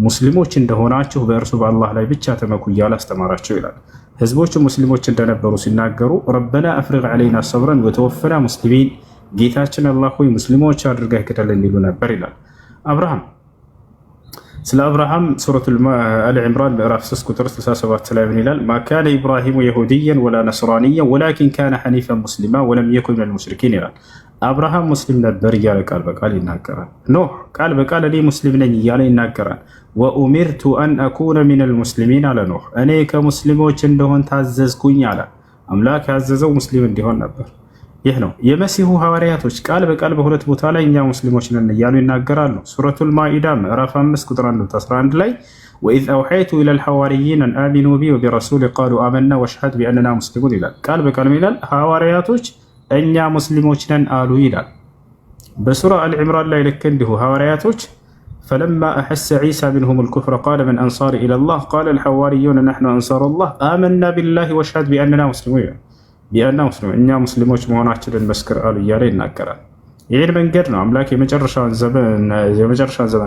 ሙስሊሞች እንደሆናችሁ በእርሱ በአላህ ላይ ብቻ ተመኩ እያለ አስተማራቸው ይላል። ህዝቦቹ ሙስሊሞች እንደነበሩ ሲናገሩ ረበና አፍሪግ ዐለይና ሰብረን ወተወፈና ሙስሊሚን፣ ጌታችን አላህ ሆይ ሙስሊሞች አድርገህ ግደለን ይሉ ነበር ይላል። አብርሃም ስለ አብርሃም ሱረቱል አሊ ዒምራን ምዕራፍ 3 ቁጥር 67 ላይ ምን ይላል? ማ ካነ ኢብራሂሙ የሁድየን ወላ ነስራንየን ወላኪን ካነ ሐኒፈን ሙስሊማ ወለም የኩን ሚነል ሙሽሪኪን ይላል። አብርሃም ሙስሊም ነበር እያለ ቃል በቃል ይናገራል። ኖህ ቃል በቃል እኔ ሙስሊም ነኝ እያለ ይናገራል። ወኡሚርቱ አን አኩነ ሚነል ሙስሊሚን አለ ኖህ፣ እኔ ከሙስሊሞች እንደሆን ታዘዝኩኝ አለ። አምላክ ያዘዘው ሙስሊም እንዲሆን ነበር። ይህ ነው የመሲሁ ሐዋርያቶች ቃል በቃል በሁለት ቦታ ላይ እኛ ሙስሊሞች ነን እያሉ ይናገራሉ። ሱረቱል ማኢዳ ምዕራፍ 5 ቁጥር 111 ላይ ወኢዝ አውሐይቱ ኢለል ሐዋርይን አን አሚኑ ቢ ወቢረሱሊ ቃሉ አመና ወሽሀድ ቢአንና ሙስሊሙን ይላል። ቃል በቃል ይላል ሐዋርያቶች እኛ ሙስሊሞች ነን አሉ ይላል። በሱራ አልዕምራን ላይ ልክ እንዲሁ ሐዋርያቶች ፈለማ አሐሰ ዒሳ ሚንሁም ልኩፍረ ቃለ መን አንሳሪ ኢለላህ ቃለ ልሐዋርዩነ ነሕኑ አንሳሩላህ አመና ቢላሂ ወሽሀድ ቢአንና ሙስሊሙን ይላል። ቢአንና ሙስሊሙን እኛ ሙስሊሞች መሆናችንን መስክር አሉ እያለ ይናገራል። ይህን መንገድ ነው አምላክ የመጨረሻውን ዘመን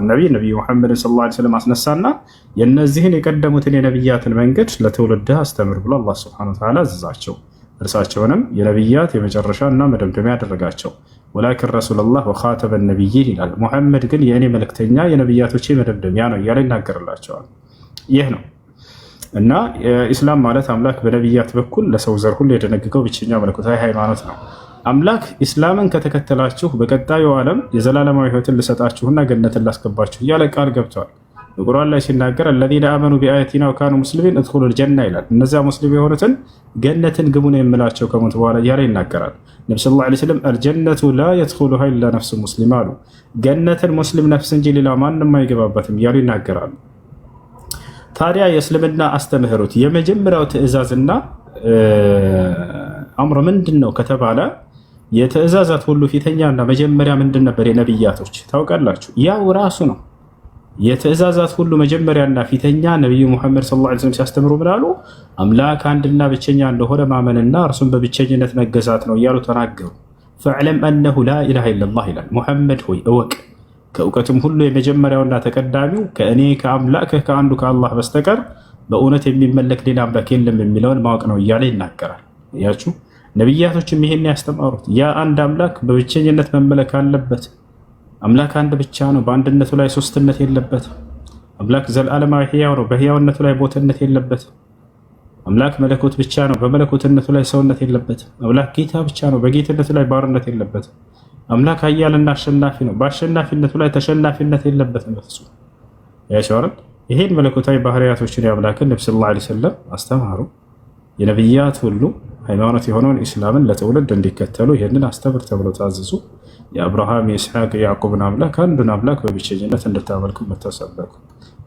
ነቢይ ሙሐመድን ሰለላሁ ዐለይሂ ወሰለም አስነሳና የእነዚህን የቀደሙትን የነቢያትን መንገድ ለትውልድህ አስተምር ብሎ አላህ ሱብሓነሁ ወተዓላ አዘዛቸው። እርሳቸውንም የነቢያት የመጨረሻ እና መደምደሚያ ያደረጋቸው። ወላኪን ረሱለላህ ወኻተመ ነቢይን ይላል። ሙሐመድ ግን የእኔ መልእክተኛ የነቢያቶቼ መደምደሚያ ነው እያለ ይናገርላቸዋል። ይህ ነው እና ኢስላም ማለት አምላክ በነቢያት በኩል ለሰው ዘር ሁሉ የደነገገው ብቸኛ መለኮታዊ ሃይማኖት ነው። አምላክ ኢስላምን ከተከተላችሁ በቀጣዩ ዓለም የዘላለማዊ ሕይወትን ልሰጣችሁና ገነትን ላስገባችሁ እያለ ቃል ገብተዋል። በቁርአን ላይ ሲናገር الذين آمنوا بآياتنا وكانوا مسلمين ادخلوا الجنة ይላል። እነዚያ ሙስሊም የሆኑትን ገነትን ግቡ ነው የምላቸው ከሞት በኋላ እያለ ይናገራል። ነብዩ ሰለላሁ ዐለይሂ ወሰለም الجنة لا يدخلها إلا نفس مسلم አሉ። ገነትን ሙስሊም ነፍስ እንጂ ሌላ ማንም አይገባበትም እያሉ ይናገራሉ። ታዲያ የእስልምና አስተምህሮት የመጀመሪያው ትዕዛዝና አምር ምንድን ነው ከተባለ የትዕዛዛት ሁሉ ፊተኛና መጀመሪያ ምንድን ነበር? የነብያቶች ታውቃላችሁ፣ ያው ራሱ ነው። የትዕዛዛት ሁሉ መጀመሪያና ፊተኛ ነብዩ ሙሐመድ ሰለላሁ ዐለይሂ ወሰለም ሲያስተምሩ ምን አሉ? አምላክ አንድና ብቸኛ እንደሆነ ማመንና እርሱን በብቸኝነት መገዛት ነው እያሉ ተናገሩ። ፈዕለም አነሁ ላ ኢላሃ ኢለላህ ይላል። ሙሐመድ ሆይ እወቅ፣ ከእውቀትም ሁሉ የመጀመሪያውና ተቀዳሚው ከእኔ ከአምላክህ ከአንዱ ከአላህ በስተቀር በእውነት የሚመለክ ሌላ አምላክ የለም የሚለውን ማወቅ ነው እያለ ይናገራል። ያችሁ ነብያቶችም ይሄን ያስተማሩት ያ አንድ አምላክ በብቸኝነት መመለክ አለበት። አምላክ አንድ ብቻ ነው፣ በአንድነቱ ላይ ሶስትነት የለበት። አምላክ ዘላለማዊ ሕያው ነው፣ በሕያውነቱ ላይ ቦትነት የለበት። አምላክ መለኮት ብቻ ነው፣ በመለኮትነቱ ላይ ሰውነት የለበት። አምላክ ጌታ ብቻ ነው፣ በጌትነቱ ላይ ባርነት የለበት። አምላክ ኃያልና አሸናፊ ነው፣ በአሸናፊነቱ ላይ ተሸናፊነት የለበትም በፍጹም። ያሸዋረን ይሄን መለኮታዊ ባህሪያቶችን የአምላክን ነብዩ ሰለላሁ ዐለይሂ ወሰለም አስተማሩ። የነብያት ሁሉ ሃይማኖት የሆነውን ኢስላምን ለትውልድ እንዲከተሉ ይህንን አስተምር ተብለው ታዘዙ። የአብርሃም የኢስሐቅ የያዕቆብን አምላክ አንዱን አምላክ በብቸኝነት እንድታመልኩ መተሰበኩ።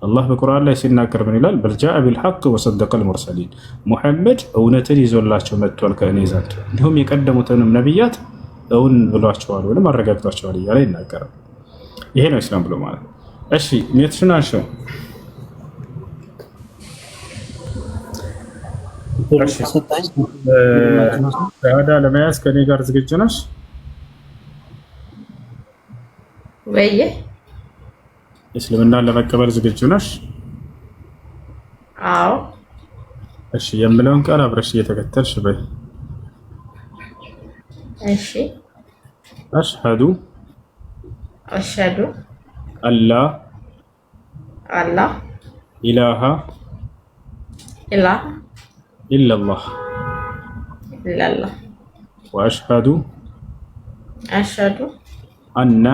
አላህ በቁርአን ላይ ሲናገር ምን ይላል? በል ጃአ ቢልሐቅ ወሰደቀል ሙርሰሊን፣ ሙሐመድ እውነትን ይዞላቸው መጥቷል ከእኔ ዘንድ፣ እንዲሁም የቀደሙትንም ነቢያት እውን ብሏቸዋል ወይም አረጋግጧቸዋል እያለ ይናገራል። ይሄ ነው ኢስላም ብሎ ማለት። እሺ ሜትሽናቸው ሻሃዳ ለመያዝ ከኔ ጋር ዝግጁ ነሽ? ወይ እስልምናን ለመቀበል ዝግጁ ነሽ? አዎ። እሺ የምለውን ቃል አብረሽ እየተከተልሽ በይ። እሺ አሽሀዱ አላ ኢላሃ ኢለላህ ወአሽሀዱ አነ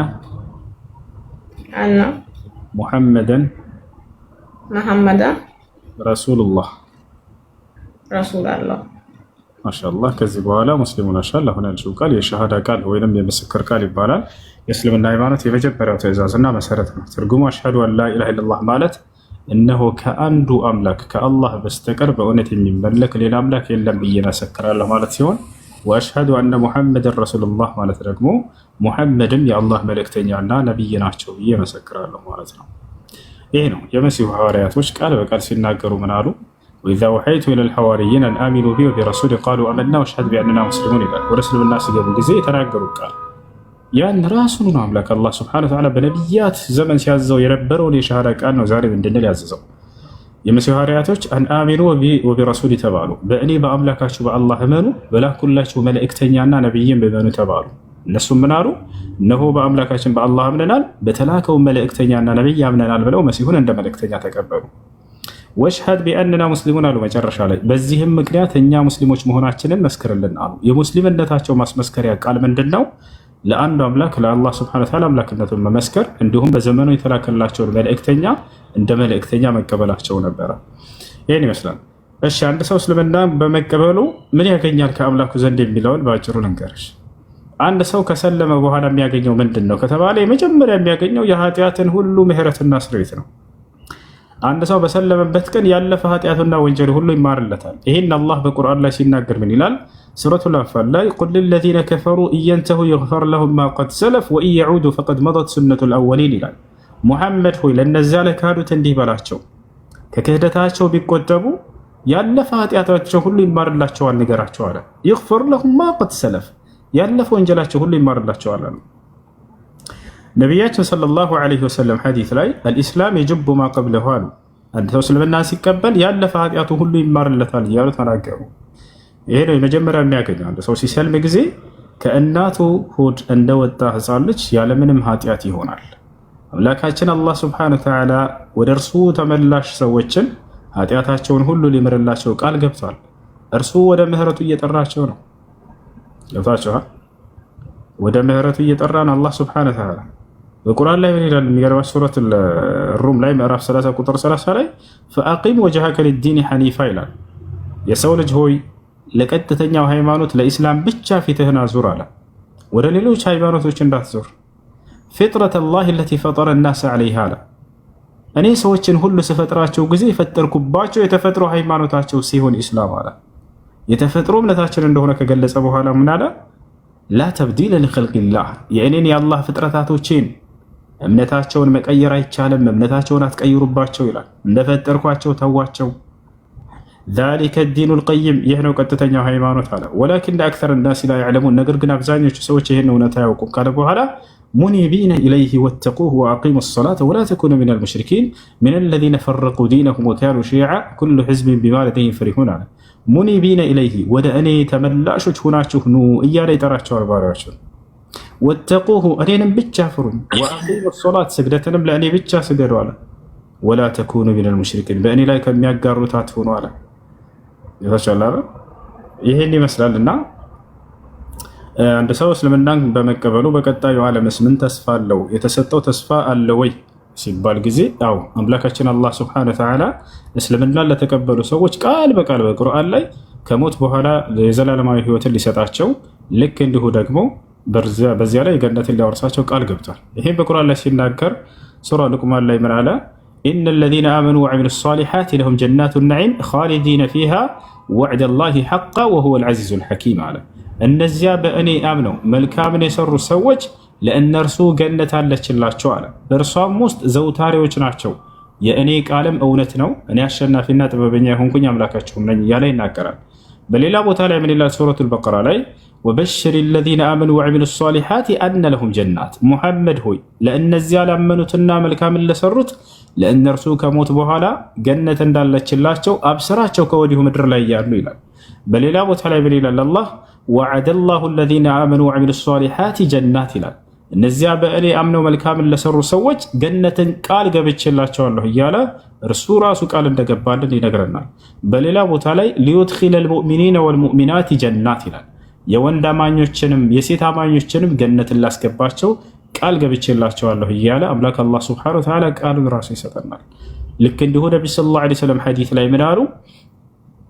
ሙሐመደን ረሱሉላህ። ማሻአላህ። ከዚህ በኋላ ሙስሊሙ ነሻል። አሁን ያልሽው ቃል የሸሃዳ ቃል ወይንም የምስክር ቃል ይባላል። የእስልምና ሃይማኖት የመጀመሪያው ትዕዛዝና መሰረት ነው። ትርጉሙ አሽሀዱ አን ላ ኢላሃ ኢለላህ ማለት እነሆ ከአንዱ አምላክ ከአላህ በስተቀር በእውነት የሚመለክ ሌላ አምላክ የለም ብዬ መሰክራለሁ ማለት ሲሆን፣ ወአሽሀዱ አነ ሙሐመድን ረሱሉላህ ማለት ደግሞ ሙሐመድም የአላህ መልእክተኛና ነቢይ ናቸው ብዬ መሰክራለሁ ማለት ነው። ይህ ነው የመሲሁ ሐዋርያቶች ቃል በቃል ሲናገሩ ምን አሉ? ወኢዛ ወሐይቱ ኢለል ሐዋርይን አን አሚኑ ቢ ወቢረሱሊ ቃሉ አመና ወአሽሀዱ ቢአንና ሙስሊሙን ይላል። ወደ እስልምና ሲገቡ ጊዜ የተናገሩት ቃል ያን ራሱን ነው አምላክ አላህ ሱብሓነሁ ወተዓላ በነቢያት ዘመን ሲያዘው የነበረውን የሸሃዳ ቃል ነው ዛሬ እንድንል ያዘዘው። የመሲሁ ሐዋርያቶች አን አሚኑ ወቢረሱሊ ተባሉ። በእኔ በአምላካችሁ በአላህ እመኑ፣ በላኩላችሁ መልእክተኛና ነቢይም እመኑ ተባሉ። እነሱም ምን አሉ? እነሆ በአምላካችን በአላህ አምነናል፣ በተላከው መልእክተኛና ነቢይ አምነናል ብለው መሲሁን እንደ መልእክተኛ ተቀበሉ። ወሽሀድ ቢአንና ሙስሊሙን አሉ መጨረሻ ላይ። በዚህም ምክንያት እኛ ሙስሊሞች መሆናችንን መስክርልን አሉ። የሙስሊምነታቸው ማስመስከሪያ ቃል ምንድን ነው? ለአንዱ አምላክ ለአላህ ሱብሓነሁ ወተዓላ አምላክነቱን መመስከር፣ እንዲሁም በዘመኑ የተላከላቸውን መልእክተኛ እንደ መልእክተኛ መቀበላቸው ነበረ። ይህን ይመስላል። እሺ አንድ ሰው እስልምና በመቀበሉ ምን ያገኛል ከአምላኩ ዘንድ የሚለውን በአጭሩ ልንገርሽ። አንድ ሰው ከሰለመ በኋላ የሚያገኘው ምንድን ነው ከተባለ የመጀመሪያ የሚያገኘው የኃጢአትን ሁሉ ምህረትና ስርየት ነው። አንድ ሰው በሰለመበት ቀን ያለፈ ኃጢአቱና ወንጀሉ ሁሉ ይማርለታል። ይህን አላህ በቁርአን ላይ ሲናገር ምን ይላል? ሱረቱል አንፋል ላይ ቁል ሊለዚነ ከፈሩ ኢየንተሁ ይግፈር ለሁም ማ ቀድ ሰለፍ ወኢን የዑዱ ፈቀድ መደት ሱነቱል አወሊን ይላል። ሙሐመድ ሆይ ለእነዚያ ለካዱት እንዲህ በላቸው፣ ከክህደታቸው ቢቆጠቡ ያለፈ ኃጢአታቸው ሁሉ ይማርላቸዋል ንገራቸው አለ። ይግፈር ለሁም ማ ቀድ ሰለፍ፣ ያለፈ ወንጀላቸው ሁሉ ይማርላቸዋል አለ። ነቢያችን ሰለላሁ ዐለይሂ ወሰለም ሐዲስ ላይ አልኢስላም የጅቡ ማ ቀብለሁ አሉ። አንድ ሰው እስልምና ሲቀበል ያለፈ ኃጢአቱ ሁሉ ይማርለታል እያሉ ተናገሩ። ይሄ ነው የመጀመሪያ የሚያገኘው። አንድ ሰው ሲሰልም ጊዜ ከእናቱ ሆድ እንደወጣ ሕፃን ልጅ ያለምንም ኃጢአት ይሆናል። አምላካችን አላህ ሱብሓነሁ ወተዓላ ወደ እርሱ ተመላሽ ሰዎችን ኃጢአታቸውን ሁሉ ሊምርላቸው ቃል ገብቷል። እርሱ ወደ ምህረቱ እየጠራቸው ነው። ገብቷችኋል? ወደ ምህረቱ እየጠራን አላህ ሱብሓነሁ ወተዓላ በቁርአን ላይ ምን ይላል? የሚገርማችሁ ሱረት ሩም ላይ ምዕራፍ 30 ቁጥር 30 ላይ ፈአቂም ወጅሀከ ሊዲን ሐኒፋ ይላል። የሰው ልጅ ሆይ ለቀጥተኛው ሃይማኖት ለኢስላም ብቻ ፊትህን አዙር አለ። ወደ ሌሎች ሃይማኖቶች እንዳትዞር። ፊጥረት ላህ ለቲ ፈጠረ ናስ ዐለይሃ አለ። እኔ ሰዎችን ሁሉ ስፈጥራቸው ጊዜ የፈጠርኩባቸው የተፈጥሮ ሃይማኖታቸው ሲሆን ኢስላም አለ። የተፈጥሮ እምነታችን እንደሆነ ከገለጸ በኋላ ምን አለ? ላ ተብዲለ ሊኸልቂላህ የእኔን የአላህ ፍጥረታቶቼን እምነታቸውን መቀየር አይቻልም፣ እምነታቸውን አትቀይሩባቸው ይላል። እንደፈጠርኳቸው ተዋቸው። ዛሊከ ዲኑል ቀይም ይህ ነው ቀጥተኛው ሃይማኖት አለ። ወላኪን አክሰረ ናስ ላ ያዕለሙን ነገር ግን አብዛኞቹ ሰዎች ይህን እውነት አያውቁም ካለ በኋላ ሙኒቢነ ኢለይህ ወተቁህ ወአቂሙ ሰላተ ወላ ተኩኑ ሚነል ሙሽሪኪን ሚነል ለዚነ ፈረቁ ዲነሁም ወካኑ ሺዓ ኩሉ ሕዝቢን ቢማ ለደይሂም ፈሪሁን አለ። ሙኒቢነ ኢለይህ ወደ እኔ ተመላሾች ሁናችሁ ኑ እያለ ይጠራቸዋል ባሪያዎቹን። ወተቁሁ እኔንም ብቻ ፍሩኝ፣ ወአቂሙ ሶላት ስግደትንም ለእኔ ብቻ ስገዱ አለ። ወላ ተኩኑ ሚነል ሙሽሪኪን በእኔ ላይ ከሚያጋሩት አትሁኑ አለ። ይህን ይመስላል እና አንድ ሰው እስልምናን በመቀበሉ በቀጣዩ ዓለምስ ምን ተስፋ አለው? የተሰጠው ተስፋ አለ ወይ ሲባል ጊዜ አዎ፣ አምላካችን አላህ ሱብሓነሁ ወተዓላ እስልምናን ለተቀበሉ ሰዎች ቃል በቃል በቁርአን ላይ ከሞት በኋላ የዘላለማዊ ሕይወትን ሊሰጣቸው ልክ እንዲሁ ደግሞ በዚያ ላይ ገነትን ሊያወርሳቸው ቃል ገብቷል። ይሄም በቁርአን ላይ ሲናገር ሱራ ሉቅማን ላይ ምን አለ? ኢነ ለዚነ አመኑ ወዐሚሉ ሷሊሓት ለሁም ጀናቱ ነዒም ኻሊዲነ ፊሃ ወዕደ ላሂ ሐቃ ወሁወል ዐዚዙል ሐኪም አለ። እነዚያ በእኔ አምነው መልካምን የሰሩ ሰዎች ለእነርሱ ገነት አለችላቸው አለ። በእርሷም ውስጥ ዘውታሪዎች ናቸው። የእኔ ቃልም እውነት ነው፣ እኔ አሸናፊና ጥበበኛ የሆንኩኝ አምላካችሁም ነኝ እያለ ይናገራል። በሌላ ቦታ ላይ ምን ይላል? ሱረቱል በቀራ ላይ ወበሽር ለዚነ አመኑ ወዐሚሉ ሷሊሓት አነ ለሁም ጀናት፣ ሙሐመድ ሆይ ለእነዚያ ላመኑትና መልካምን ለሰሩት ለእነርሱ ከሞት በኋላ ገነት እንዳለችላቸው አብስራቸው ከወዲሁ ምድር ላይ ያሉ ይላል። በሌላ ቦታ ላይ ምን ይላል? አላህ ወዐደ ላሁ ለዚነ አመኑ ወዐሚሉ ሷሊሓት ጀናት ይላል። እነዚያ በእኔ አምነው መልካምን ለሰሩ ሰዎች ገነትን ቃል ገብቼላቸዋለሁ እያለ እርሱ ራሱ ቃል እንደገባልን ይነግረናል። በሌላ ቦታ ላይ ሊዩድኺለል ሙእሚኒነ ወልሙእሚናት ጀናት ይላል። የወንድ አማኞችንም የሴት አማኞችንም ገነትን ላስገባቸው ቃል ገብቼላቸዋለሁ እያለ አምላክ አላህ ሱብሓነሁ ወተዓላ ቃሉን ራሱ ይሰጠናል። ልክ እንዲሁ ነቢ ሰለላሁ ዐለይሂ ወሰለም ሐዲስ ላይ ምን አሉ?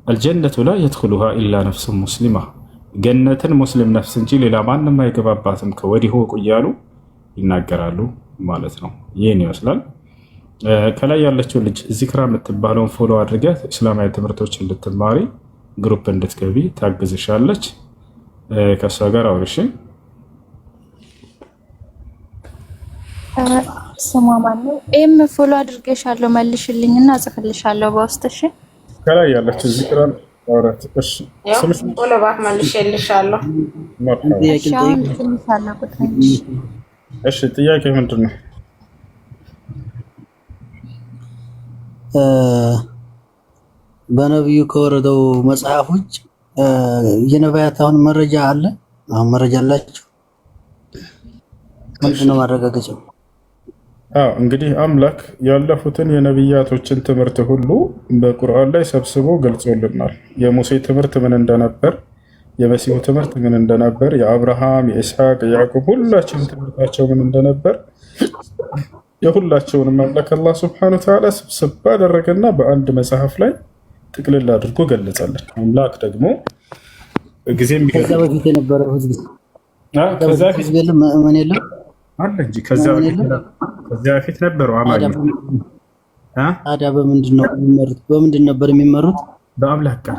አልጀነቱ ላ የድኹሉሃ ኢላ ነፍሱን ሙስሊማ፣ ገነትን ሙስሊም ነፍስ እንጂ ሌላ ማንም አይገባባትም ከወዲሁ እያሉ ይናገራሉ ማለት ነው። ይህን ይመስላል። ከላይ ያለችው ልጅ ዚክራ የምትባለውን ፎሎ አድርገህ እስላማዊ ትምህርቶች እንድትማሪ ግሩፕ እንድትገቢ ታግዝሻለች። ከእሷ ጋር አውርሽ። ስሟ ማነው? ኤም ፎሎ አድርገሻለሁ፣ መልሽልኝና እጽፍልሻለሁ በውስጥ። እሺ ከላይ ያለችው ዚክራ አውራት። እሺ ፎሎ ባክ መልሽልሻለሁ። እሺ ጥያቄ ምንድን ነው? በነብዩ ከወረደው መጽሐፎች የነቢያት አሁን መረጃ አለ? አሁን መረጃ አላችሁ? ምንድነው ማረጋገጫው? እንግዲህ አምላክ ያለፉትን የነቢያቶችን ትምህርት ሁሉ በቁርአን ላይ ሰብስቦ ገልጾልናል። የሙሴ ትምህርት ምን እንደነበር፣ የመሲሁ ትምህርት ምን እንደነበር፣ የአብርሃም፣ የኢስሐቅ፣ የያዕቆብ ሁላቸውም ትምህርታቸው ምን እንደነበር የሁላቸውንም አምላክ አላህ ሱብሓነሁ ወተዓላ ስብስብ አደረገና በአንድ መጽሐፍ ላይ ጥቅልል አድርጎ ገለጸልን። አምላክ ደግሞ ጊዜም ከዛ በፊት የነበረው ህዝብ ከዛ በፊት ምን የለም አለ እንጂ ከዛ በፊት ነበሩ አማኞች። ታዲያ በምንድን ነው የሚመሩት? በምንድን ነበር የሚመሩት? በአምላክ ቃል።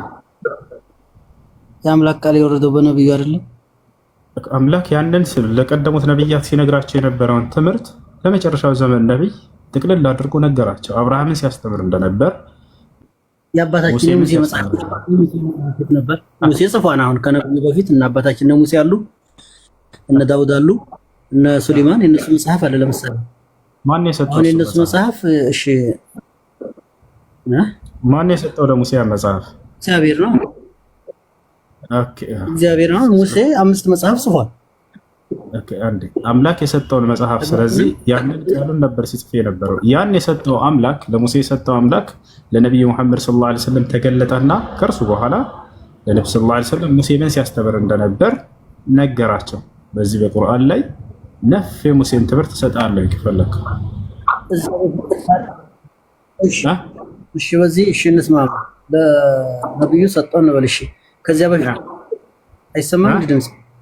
የአምላክ ቃል የወረደው በነብዩ አይደለም? አምላክ ያንን ለቀደሙት ነብያት ሲነግራቸው የነበረውን ትምህርት ለመጨረሻው ዘመን ነብይ ጥቅልል አድርጎ ነገራቸው። አብርሃምን ሲያስተምር እንደነበር የአባታችን ሙሴ መጽሐፍ ነበር። ሙሴ ጽፏን አሁን ከነብዩ በፊት እና አባታችን ሙሴ አሉ፣ እነ ዳውድ አሉ፣ እነ ሱሌማን የነሱ መጽሐፍ አለ። ለምሳሌ ማን የሰጠው? አሁን የነሱ መጽሐፍ እሺ፣ ማን የሰጠው ለሙሴ መጽሐፍ? እግዚአብሔር ነው። ኦኬ፣ እግዚአብሔር ነው። ሙሴ 5 መጽሐፍ ጽፏል። ኦኬ፣ አንዴ አምላክ የሰጠውን መጽሐፍ። ስለዚህ ያንን ቃሉን ነበር ሲጽፍ የነበረው። ያን የሰጠው አምላክ ለሙሴ የሰጠው አምላክ ለነብዩ መሐመድ ሰለላሁ ዐለይሂ ወሰለም ተገለጠና ከእርሱ በኋላ ለነብዩ ሰለላሁ ዐለይሂ ወሰለም ሙሴ ምን ሲያስተምር እንደነበር ነገራቸው። በዚህ በቁርአን ላይ ነፍ የሙሴን ትምህርት እሰጥሃለሁ ከፈለክ። እሺ በዚህ እሺ እንስማማ። ለነብዩ ሰጠው እንበል። እሺ ከዚያ በፊት አይሰማም?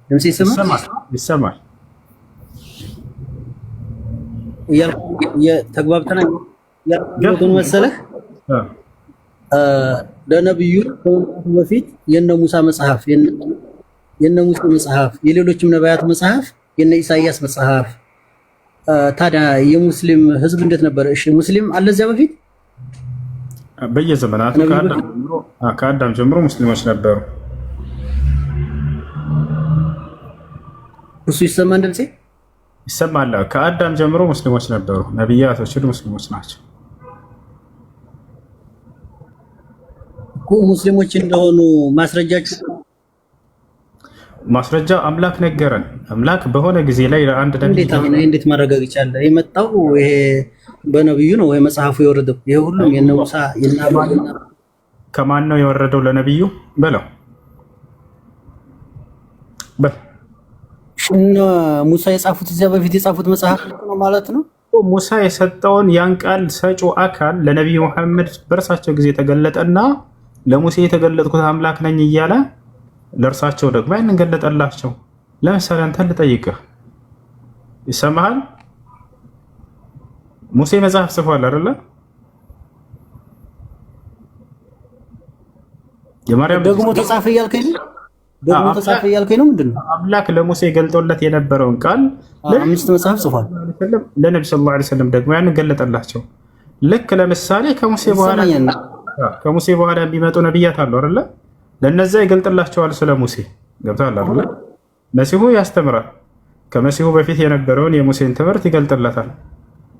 ድምጽ ይሰማል? ይሰማል። ተግባብተናል ያልኩት መሰለህ። ለነብዩ ከመምጣቱ በፊት የነ ሙሳ መጽሐፍ፣ የነ ሙሴ መጽሐፍ፣ የሌሎችም ነቢያት መጽሐፍ፣ የነ ኢሳይያስ መጽሐፍ። ታዲያ የሙስሊም ህዝብ እንዴት ነበር? እሺ ሙስሊም አለ እዚያ በፊት? በየዘመናቱ ከአዳም ጀምሮ ሙስሊሞች ነበሩ። እሱ ይሰማ ድምጼ ይሰማል። ከአዳም ጀምሮ ሙስሊሞች ነበሩ። ነቢያቶች ሙስሊሞች ናቸው። ሙስሊሞች እንደሆኑ ማስረጃ አምላክ ነገረን። አምላክ በሆነ ጊዜ ላይ ለአንድ ነብይ እንዴት ማረጋገጥ ይቻላል? የመጣው ይሄ በነብዩ ነው ወይ መጽሐፉ የወረደው? ይሄ ሁሉም የነ ሙሳ ከማን ነው የወረደው? ለነብዩ በለው እና ሙሳ የጻፉት እዚያ በፊት የጻፉት መጽሐፍ ነው ማለት ነው። ሙሳ የሰጠውን ያን ቃል ሰጪው አካል ለነብዩ መሐመድ በእርሳቸው ጊዜ ተገለጠና ለሙሴ የተገለጥኩት አምላክ ነኝ እያለ ለእርሳቸው ደግሞ ያንን ገለጠላቸው። ለምሳሌ አንተን ልጠይቅህ፣ ይሰማሃል? ሙሴ መጽሐፍ ጽፏል አይደለ? የማርያም ደግሞ ተጻፈ እያልከኝ ነው? ምንድነው? አምላክ ለሙሴ ገልጦለት የነበረውን ቃል 5 መጽሐፍ ጽፏል። ለነብዩ ሰለላሁ ዐለይሂ ወሰለም ደግሞ ያንን ገለጠላቸው። ልክ ለምሳሌ ከሙሴ በኋላ የሚመጡ ነብያት አሉ አይደለ? ለነዛ ይገልጥላቸዋል ስለ ሙሴ። ገብቶሃል አይደለ? መሲሁ ያስተምራል። ከመሲሁ በፊት የነበረውን የሙሴን ትምህርት ይገልጥለታል።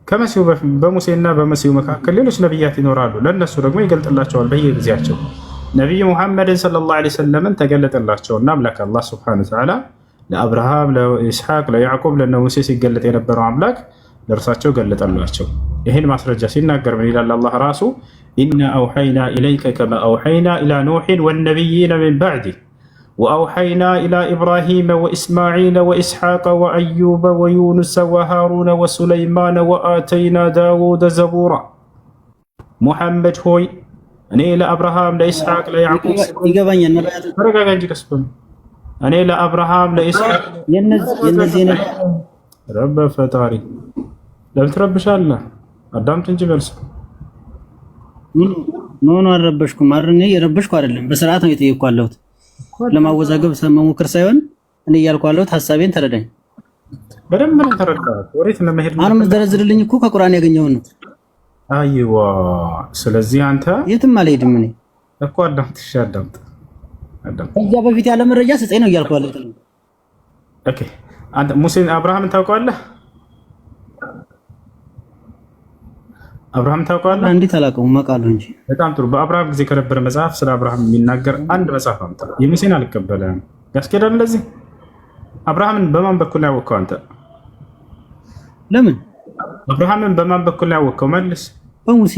ከመሲሁ በሙሴና በመሲሁ መካከል ሌሎች ነብያት ይኖራሉ። ለነሱ ደግሞ ይገልጥላቸዋል በየጊዜያቸው። ነብዩ ሙሐመድን ሰለላሁ ዐለይሂ ወሰለም ተገለጠላቸውና አምላክ አላህ ሱብሓነሁ ወተዓላ ለአብርሃም፣ ለኢስሐቅ፣ ለያዕቆብ፣ ለነ ሙሴ ሲገለጥ የነበረው አምላክ ለእርሳቸው ገለጠላቸው። ይህን ማስረጃ ሲናገር ምን ይላል አላህ ራሱ? ኢና አውሐይና ኢለይከ ከማ አውሐይና ኢላ ኑሕን ወነቢይነ ሚን ባዕዲህ ወአውሐይና ኢላ ኢብራሂመ ወኢስማዒለ ወኢስሐቀ ወአዩበ ወዩኑሰ ወሃሩነ ወሱለይማነ ወአተይና ዳውደ ዘቡራ። ሙሐመድ ሆይ እኔ ለአብርሃም፣ ለኢስሐቅ፣ ለያዕቆብ ይገባኛል። ተረጋጋ እንጂ ቀስ በል። እኔ ለአብርሃም፣ ለኢስሐቅ የነዚህ ረበ ፈጣሪ ለምን ትረብሻለህ? አዳምጥ እንጂ መልስ ኖ አልረበሽኩም። አርኔ የረበሽኩ አይደለም። በስርዓት ነው የጠየቅኩ ያለሁት። ለማወዛገብ መሞከር ሳይሆን እኔ እያልኩ ያለሁት ሐሳቤን ተረዳኝ። በደንብ ነው ተረዳሁት። ወዴት ለመሄድ ነው? አሁን የምትዘረዝርልኝ እኮ ከቁርአን ያገኘውን ነው። አይዋ ስለዚህ አንተ የትም አልሄድም። እኔ እኮ አዳምጥ። እሺ አዳምጥ። ከዚያ በፊት ያለ መረጃ ስጠኝ ነው እያልኩ ያለሁት። ኦኬ አንተ ሙሴን አብርሃምን ታውቀዋለህ? አብርሃም ታውቀዋለህ? እንዴት አላውቀውም? አውቃለሁ እንጂ። በጣም ጥሩ። በአብርሃም ጊዜ ከነበረ መጽሐፍ ስለ አብርሃም የሚናገር አንድ መጽሐፍ አምጣ። የሙሴን አልቀበለም። ያስኬዳል እንደዚህ? አብርሃምን በማን በኩል ያወቅኸው አንተ? ለምን አብርሃምን በማን በኩል ያወቅኸው? መልስ። በሙሴ።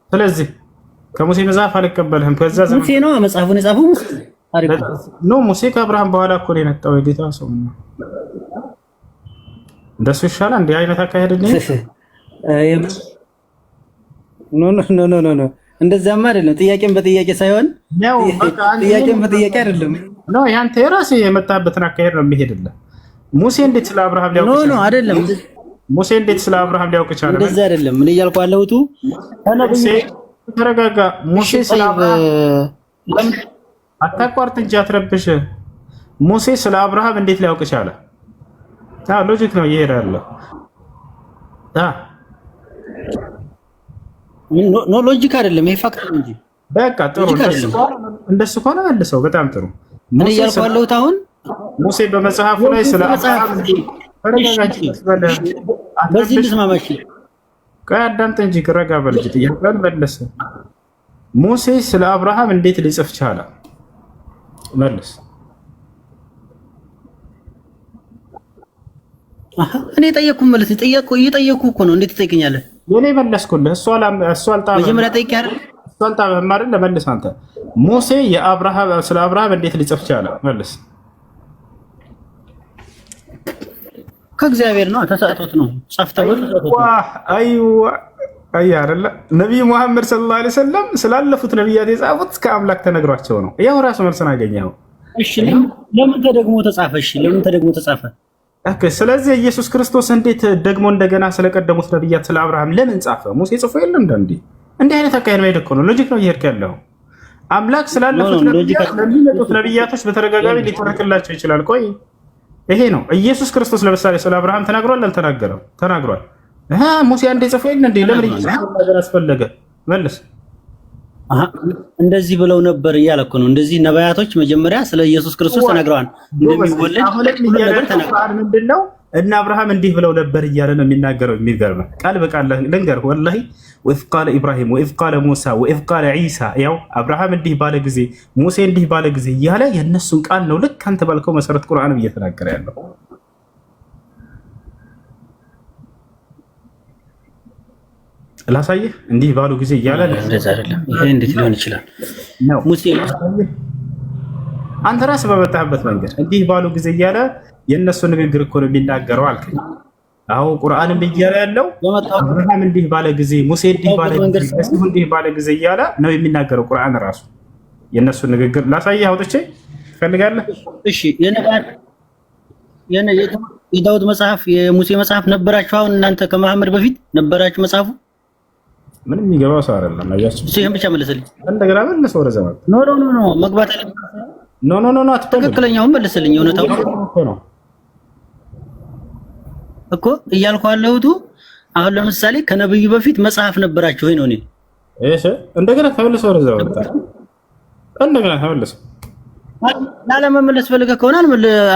ስለዚህ ከሙሴ መጽሐፍ አልቀበልህም። ከዛ ዘመን ሙሴ ነው መጽሐፉን የጻፈው። ሙሴ ታሪክ ነው። ሙሴ ከአብርሃም በኋላ እኮ ነው የመጣው የጌታ ሰው። እንደሱ ይሻላል። እንዲህ አይነት አካሄድ ኖ እንደዛማ አይደለም። ጥያቄን በጥያቄ ሳይሆን ጥያቄን በጥያቄ አይደለም። ነው ያንተ የራስህ የመጣበትን አካሄድ ነው የሚሄድልህ። ሙሴ እንዴት ስለ አብርሃም ሊያውቅ ይችላል? ኖ አይደለም። ሙሴ እንዴት ስለ አብርሃም ሊያውቅ ይችላል? እንደዛ አይደለም። ምን እያልኩ ያለሁት ተረጋጋ። ሙሴ ስለ አብርሃም አታቋርጥ እንጂ አትረብሽ። ሙሴ ስለ አብርሃም እንዴት ሊያውቅ ይችላል? ሎጂክ ነው እየሄዳለ። ኖ ሎጂክ አይደለም፣ ይሄ ፋክት ነው እንጂ። በቃ ጥሩ። እንደሱ ከሆነ መልሰው። በጣም ጥሩ። ምን እያልኩ ያለሁት አሁን ሙሴ በመጽሐፉ ላይ ስለ አብርሃም በዚህ ልስማማሽ። ቆይ አዳምጥ እንጂ ረጋ በል እንጂ። ጥያቄውን መለሰ። ሙሴ ስለ አብርሃም እንዴት ሊጽፍ ቻለ? መልስ። እኔ ጠየቅኩ ማለት ነው። እየጠየቅኩ እኮ ነው። እንዴት ትጠይቀኛለህ? የኔ መለስኩልህ። እሱ አልጣመህም። መጀመሪያ ጠይቄ አይደል? እሱ አልጣመህም አይደል? መልስ አንተ። ሙሴ ስለ አብርሃም እንዴት ሊጽፍ ቻለ? መልስ። ከእግዚአብሔር ነው ተሰጥቶት ነው ጻፍተው ተሰጥቶት ነው። አይዋ አይ አይደለ ነብዩ መሐመድ ሰለላሁ ዐለይሂ ወሰለም ስላለፉት ነብያት የጻፉት ከአምላክ ተነግሯቸው ነው። ያው ራሱ መልስን አገኘው። እሺ ለምን ተደግሞ ተጻፈ? እሺ ለምን ተደግሞ ተጻፈ? ስለዚህ ኢየሱስ ክርስቶስ እንዴት ደግሞ እንደገና ስለቀደሙት ነብያት ስለ አብርሃም ለምን ጻፈ? ሙሴ ጽፎ የለም እንዴ? እንዲህ አይነት አካሄድ ነው እኮ ነው። ሎጂክ ነው እየሄድክ ያለው። አምላክ ስላለፉት ነብያት ለሚመጡት ነብያቶች በተደጋጋሚ ሊተረክላቸው ይችላል። ቆይ ይሄ ነው ኢየሱስ ክርስቶስ ለምሳሌ ስለ አብርሃም ተናግሯል አልተናገረም? ተናግሯል። ሙሴ አንዴ ጽፎ የለ እንዴ? ለምን ነገር አስፈለገ? መልስ። እንደዚህ ብለው ነበር እያለ እኮ ነው። እንደዚህ ነቢያቶች መጀመሪያ ስለ ኢየሱስ ክርስቶስ ተናግረዋል እንደሚወለድ ሁሉ ነገር ተናግረዋል። ምንድነው እና አብርሃም እንዲህ ብለው ነበር እያለ ነው የሚናገረው። የሚገርም ቃል በቃል ልንገርህ ወላሂ ወኢዝ ቃለ ኢብራሂም ወኢዝ ቃለ ሙሳ ወኢዝ ቃለ ዒሳ። ያው አብርሃም እንዲህ ባለ ጊዜ ሙሴ እንዲህ ባለ ጊዜ እያለ የእነሱን ቃል ነው ልክ አንተ ባልከው መሰረት ቁርአንም እየተናገረ ያለው። ላሳየህ እንዲህ ባሉ ጊዜ እያለ እንደዛ አይደለም። ይሄ እንዴት ሊሆን ይችላል? ሙሴ አንተ ራስህ በመጣህበት መንገድ እንዲህ ባሉ ጊዜ እያለ የእነሱ ንግግር እኮ ነው የሚናገረው አልከኝ። አዎ ቁርአንም እያለ ያለው አብርሃም እንዲህ ባለ ጊዜ ሙሴ እንዲህ ባለ ጊዜ እሱ እንዲህ ባለ ጊዜ እያለ ነው የሚናገረው ቁርአን ራሱ። የእነሱ ንግግር ላሳየህ አውጥቼ ትፈልጋለህ? እሺ የዳውድ መጽሐፍ የሙሴ መጽሐፍ ነበራችሁ? አሁን እናንተ ከመሐመድ በፊት ነበራችሁ መጽሐፉ? ምንም የሚገባው ሰው አይደለም። አያችሁ እሱ ይሄን ብቻ መልስልኝ። እንደገና መልስ ወደ ዘመን ኖ መግባት ኖ ትክክለኛውን መልስልኝ። እውነታው እኮ እያልኩ ያለሁት አሁን ለምሳሌ ከነብዩ በፊት መጽሐፍ ነበራችሁ ወይ ነው? እሺ እንደገና ተመልሶ ወደ ዘመን እንደገና ተመልሶ ላለመመለስ ፈልገህ ከሆነ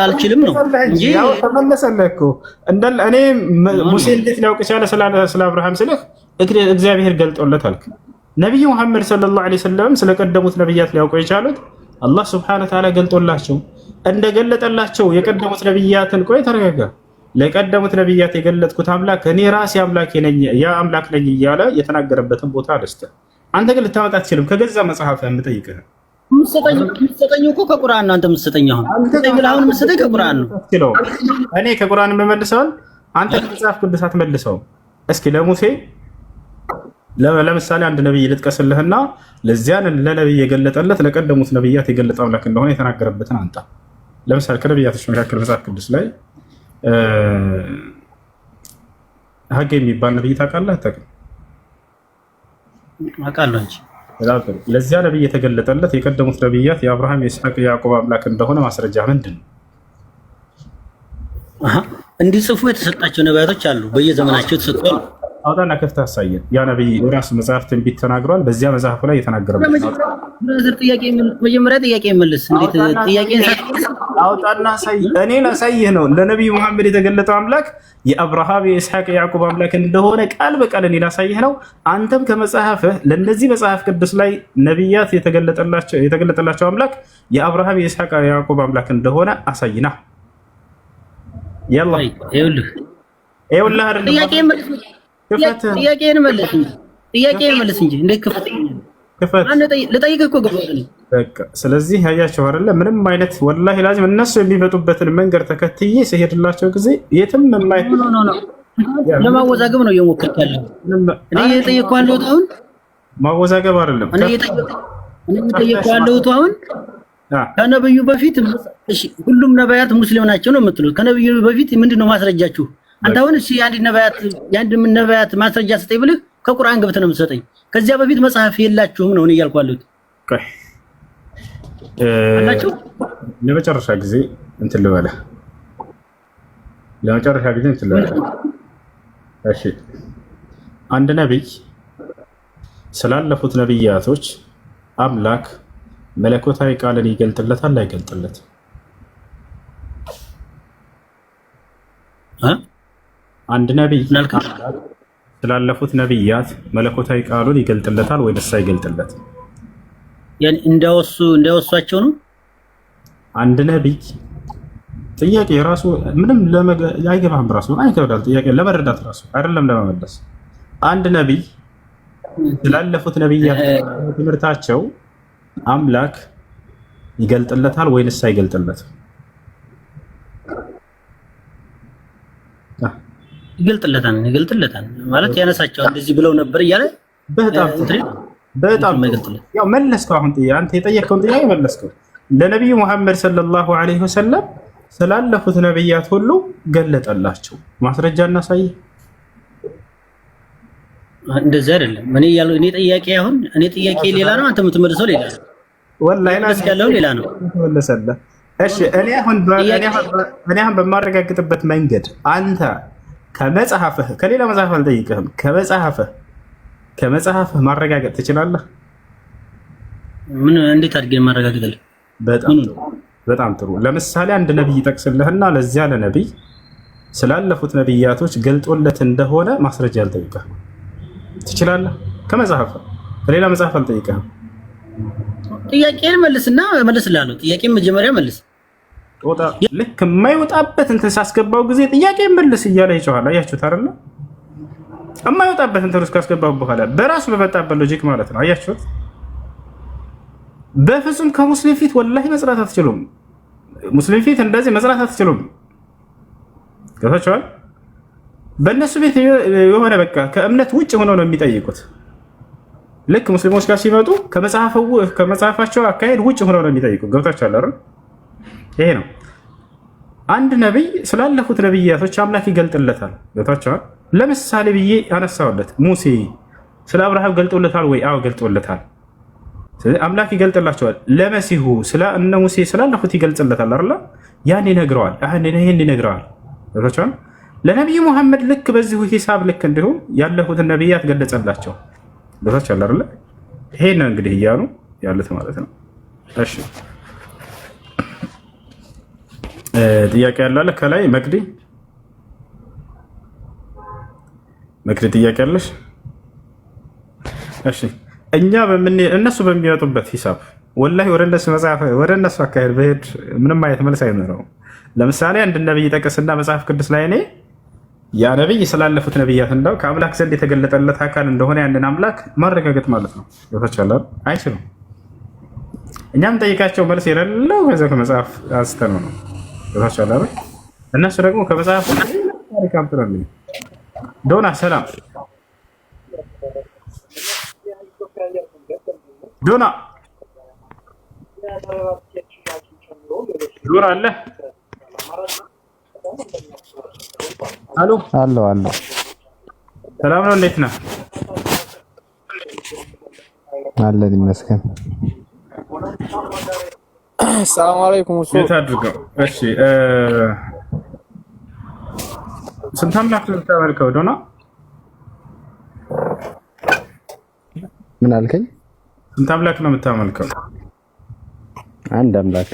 አልችልም ነው እንጂ ያው ተመለሰልህ እኮ እንዳለ እኔ ሙሴ እንዴት ሊያውቅ ቻለ ስለ አብርሃም ስልህ እግዚአብሔር ገልጦለት አልክ። ነብዩ መሐመድ ሰለላሁ ዐለይሂ ወሰለም ስለቀደሙት ነብያት ሊያውቁ የቻሉት አላህ ሱብሓነሁ ወተዓላ ገልጦላቸው እንደገለጠላቸው የቀደሙት ነብያትን ቆይ ተረጋጋ። ለቀደሙት ነብያት የገለጥኩት አምላክ እኔ ራሴ አምላክ ነኝ ያ አምላክ ነኝ እያለ የተናገረበትን ቦታ አለስተ አንተ ግን ልታወጣ አትችልም። ከገዛ መጽሐፍህ የምጠይቅህ የምትሰጠኝ እኮ ከቁርአን ነው። አንተ የምትሰጠኝ አሁን የምትሰጠኝ ከቁርአን ነው። እኔ ከቁርአን የምመልሰውን አንተ ከመጽሐፍ ቅዱስ አትመልሰውም። እስኪ ለሙሴ ለምሳሌ አንድ ነብይ ልጥቀስልህና ለዚያን ለነብይ የገለጠለት ለቀደሙት ነብያት የገለጠ አምላክ እንደሆነ የተናገረበትን አንጣ። ለምሳሌ ከነብያቶች መካከል መጽሐፍ ቅዱስ ላይ ሀጌ የሚባል ነብይ ታውቃለህ? አታውቅም? አውቃለሁ እንጂ ለዚያ ነብይ የተገለጠለት የቀደሙት ነብያት የአብርሃም የይስሐቅ የያዕቆብ አምላክ እንደሆነ ማስረጃ ምንድን ነው? እንዲጽፉ የተሰጣቸው ነቢያቶች አሉ፣ በየዘመናቸው የተሰጡ አሉ። አውጣና ከፍተህ አሳየን። ያ ነብይ ራሱ መጽሐፍ ትንቢት ተናግሯል። በዚያ መጽሐፉ ላይ የተናገረበት መጀመሪያ ጥያቄ መልስ። እንዴት ጥያቄን አውጣና አሳይ። እኔ ላሳይህ ነው። ለነብዩ መሐመድ የተገለጠው አምላክ የአብርሃም የይስሐቅ የያዕቆብ አምላክ እንደሆነ ቃል በቃል እኔ ላሳይህ ነው። አንተም ከመጽሐፍህ ለእነዚህ መጽሐፍ ቅዱስ ላይ ነብያት የተገለጠላቸው አምላክ የአብርሃም የይስሐቅ የያዕቆብ አምላክ እንደሆነ አሳይና ያላ ይኸውልህ አይደለም ጥያቄን መልስ እንጂ እንዴት ክፈት ልጠይቅህ እኮ ገባኝ። በቃ ስለዚህ ያያቸው አይደለ ምንም አይነት ወላሂ ላዚም እነሱ የሚመጡበትን መንገድ ተከትዬ ሲሄድላቸው ጊዜ የትም የማይ ለማወዛገብ ነው እየሞከርክ ያለው። እኔ እየጠየቅኩህ ያለሁት አሁን ማወዛገብ አይደለም። እኔ እየጠየቅኩህ ያለሁት አሁን ከነብዩ በፊት እሺ ሁሉም ነቢያት ሙስሊም ናቸው ነው የምትሉት። ከነብዩ በፊት ምንድነው ማስረጃችሁ? አንተ አሁን እሺ የአንድ ነቢያት ማስረጃ ስጠኝ ብልህ ከቁርአን ገብተህ ነው የምትሰጠኝ። ከዚያ በፊት መጽሐፍ የላችሁም ነው እኔ እያልኩ ያለሁት። ለመጨረሻ ጊዜ እንትን ልበለህ እሺ አንድ ነቢይ ስላለፉት ነቢያቶች አምላክ መለኮታዊ ቃልን ይገልጥለታል አይገልጥለትም? አንድ ነቢይ ስላለፉት ነቢያት መለኮታዊ ቃሉን ይገልጥለታል ወይስ አይገልጥለትም? እንደወሷቸው ነው። አንድ ነቢይ ጥያቄ ራሱ ምንም አይገባም። ራሱ አይከብዳል። ጥያቄ ለመረዳት ራሱ አይደለም ለመመለስ። አንድ ነቢይ ስላለፉት ነቢያት ትምህርታቸው አምላክ ይገልጥለታል ወይስ አይገልጥለትም? ይገልጥለታል ማለት ያነሳቸው እንደዚህ ብለው ነበር እያለ በጣም ያው መለስከው። አሁን አንተ የጠየቀውን ጥያቄ መለስከው። ለነብዩ መሐመድ ሰለላሁ ዐለይሂ ወሰለም ስላለፉት ነብያት ሁሉ ገለጠላቸው። ማስረጃ እናሳይ። እንደዚህ አይደለም። እኔ ጥያቄ ሌላ ነው፣ አንተ የምትመልሰው ሌላ ነው። ወላሂ ያለው ሌላ ነው ተመለሰልህ። እሺ እኔ አሁን በማረጋግጥበት መንገድ አንተ ከመጽሐፍህ ከሌላ መጽሐፍ አልጠይቅህም፣ ከመጽሐፍህ ማረጋገጥ ትችላለህ? ምን እንዴት አድርገን ማረጋገጥ? በጣም ጥሩ። ለምሳሌ አንድ ነብይ ጠቅስልህና ለዚያ ለነብይ ስላለፉት ነብያቶች ገልጦለት እንደሆነ ማስረጃ አልጠይቅህም። ትችላለህ? ከመጽሐፍ ከሌላ መጽሐፍ አልጠይቅህም። ጥያቄን መልስልሃለሁ። ጥያቄን መጀመሪያ መልስ። ልክ የማይወጣበት እንትን ሳስገባው ጊዜ ጥያቄ መልስ እያለ ይጮሃል። አያችሁት አይደለ? የማይወጣበት እንትን ውስጥ ካስገባው በኋላ በራሱ በመጣበት ሎጂክ ማለት ነው። አያችሁት? በፍጹም ከሙስሊም ፊት ወላሂ መጽራት አትችሉም። ሙስሊም ፊት እንደዚህ መጽራት አትችሉም። ገብታችኋል? በእነሱ ቤት የሆነ በቃ ከእምነት ውጭ ሆነው ነው የሚጠይቁት። ልክ ሙስሊሞች ጋር ሲመጡ ከመጽሐፋቸው አካሄድ ውጭ ሆነው ነው የሚጠይቁት። ገብታችኋል አይደል? ይሄ ነው። አንድ ነብይ ስላለፉት ነብያቶች አምላክ ይገልጥለታል። ገብታችኋል? ለምሳሌ ብዬ አነሳውለት ሙሴ ስለ አብርሃም ገልጦለታል ወይ? አዎ ገልጦለታል። አምላክ ይገልጥላቸዋል። ለመሲሁ ስለ እነ ሙሴ ስላለፉት ይገልጽለታል አይደል? ያን ይነግረዋል። ይሄን ይነግረዋል። ገብታችኋል? ለነብዩ መሐመድ ልክ በዚሁ ሂሳብ ልክ እንዲሁ ያለፉትን ነብያት ገለጸላቸው። ገብታችኋል አይደል? ይሄን እንግዲህ እያሉ ያሉት ማለት ነው። እሺ ጥያቄ ያላለ ከላይ መቅዲ ጥያቄ አለሽ? እሺ እኛ እነሱ በሚያጡበት ሂሳብ ወላሂ ወደ እነሱ አካሄድ በሄድ ምንም አይነት መልስ አይኖረውም። ለምሳሌ አንድ ነብይ ጠቅስና መጽሐፍ ቅዱስ ላይ እኔ ያ ነብይ ስላለፉት ነብያት እንደው ከአምላክ ዘንድ የተገለጠለት አካል እንደሆነ ያንን አምላክ ማረጋገጥ ማለት ነው። ይወታቻለ አይችሉም። እኛም ጠይቃቸው መልስ የሌለው ከዛ ከመጽሐፍ አስተነው ነው። ይወታቻለ እነሱ ደግሞ ከመጽሐፍ ታሪክ አምጥተውልኝ ዶና ሰላም ዶና አለ አሎ ሰላም ነው። እንዴት ነህ? አለን ይመስገን። ሰላም አለይኩም። እንዴት አድርገው። እሺ ስንት አምላክ ነው የምታመልከው ዶና? ምን አልከኝ? ስንት አምላክ ነው የምታመልከው? አንድ አምላክ።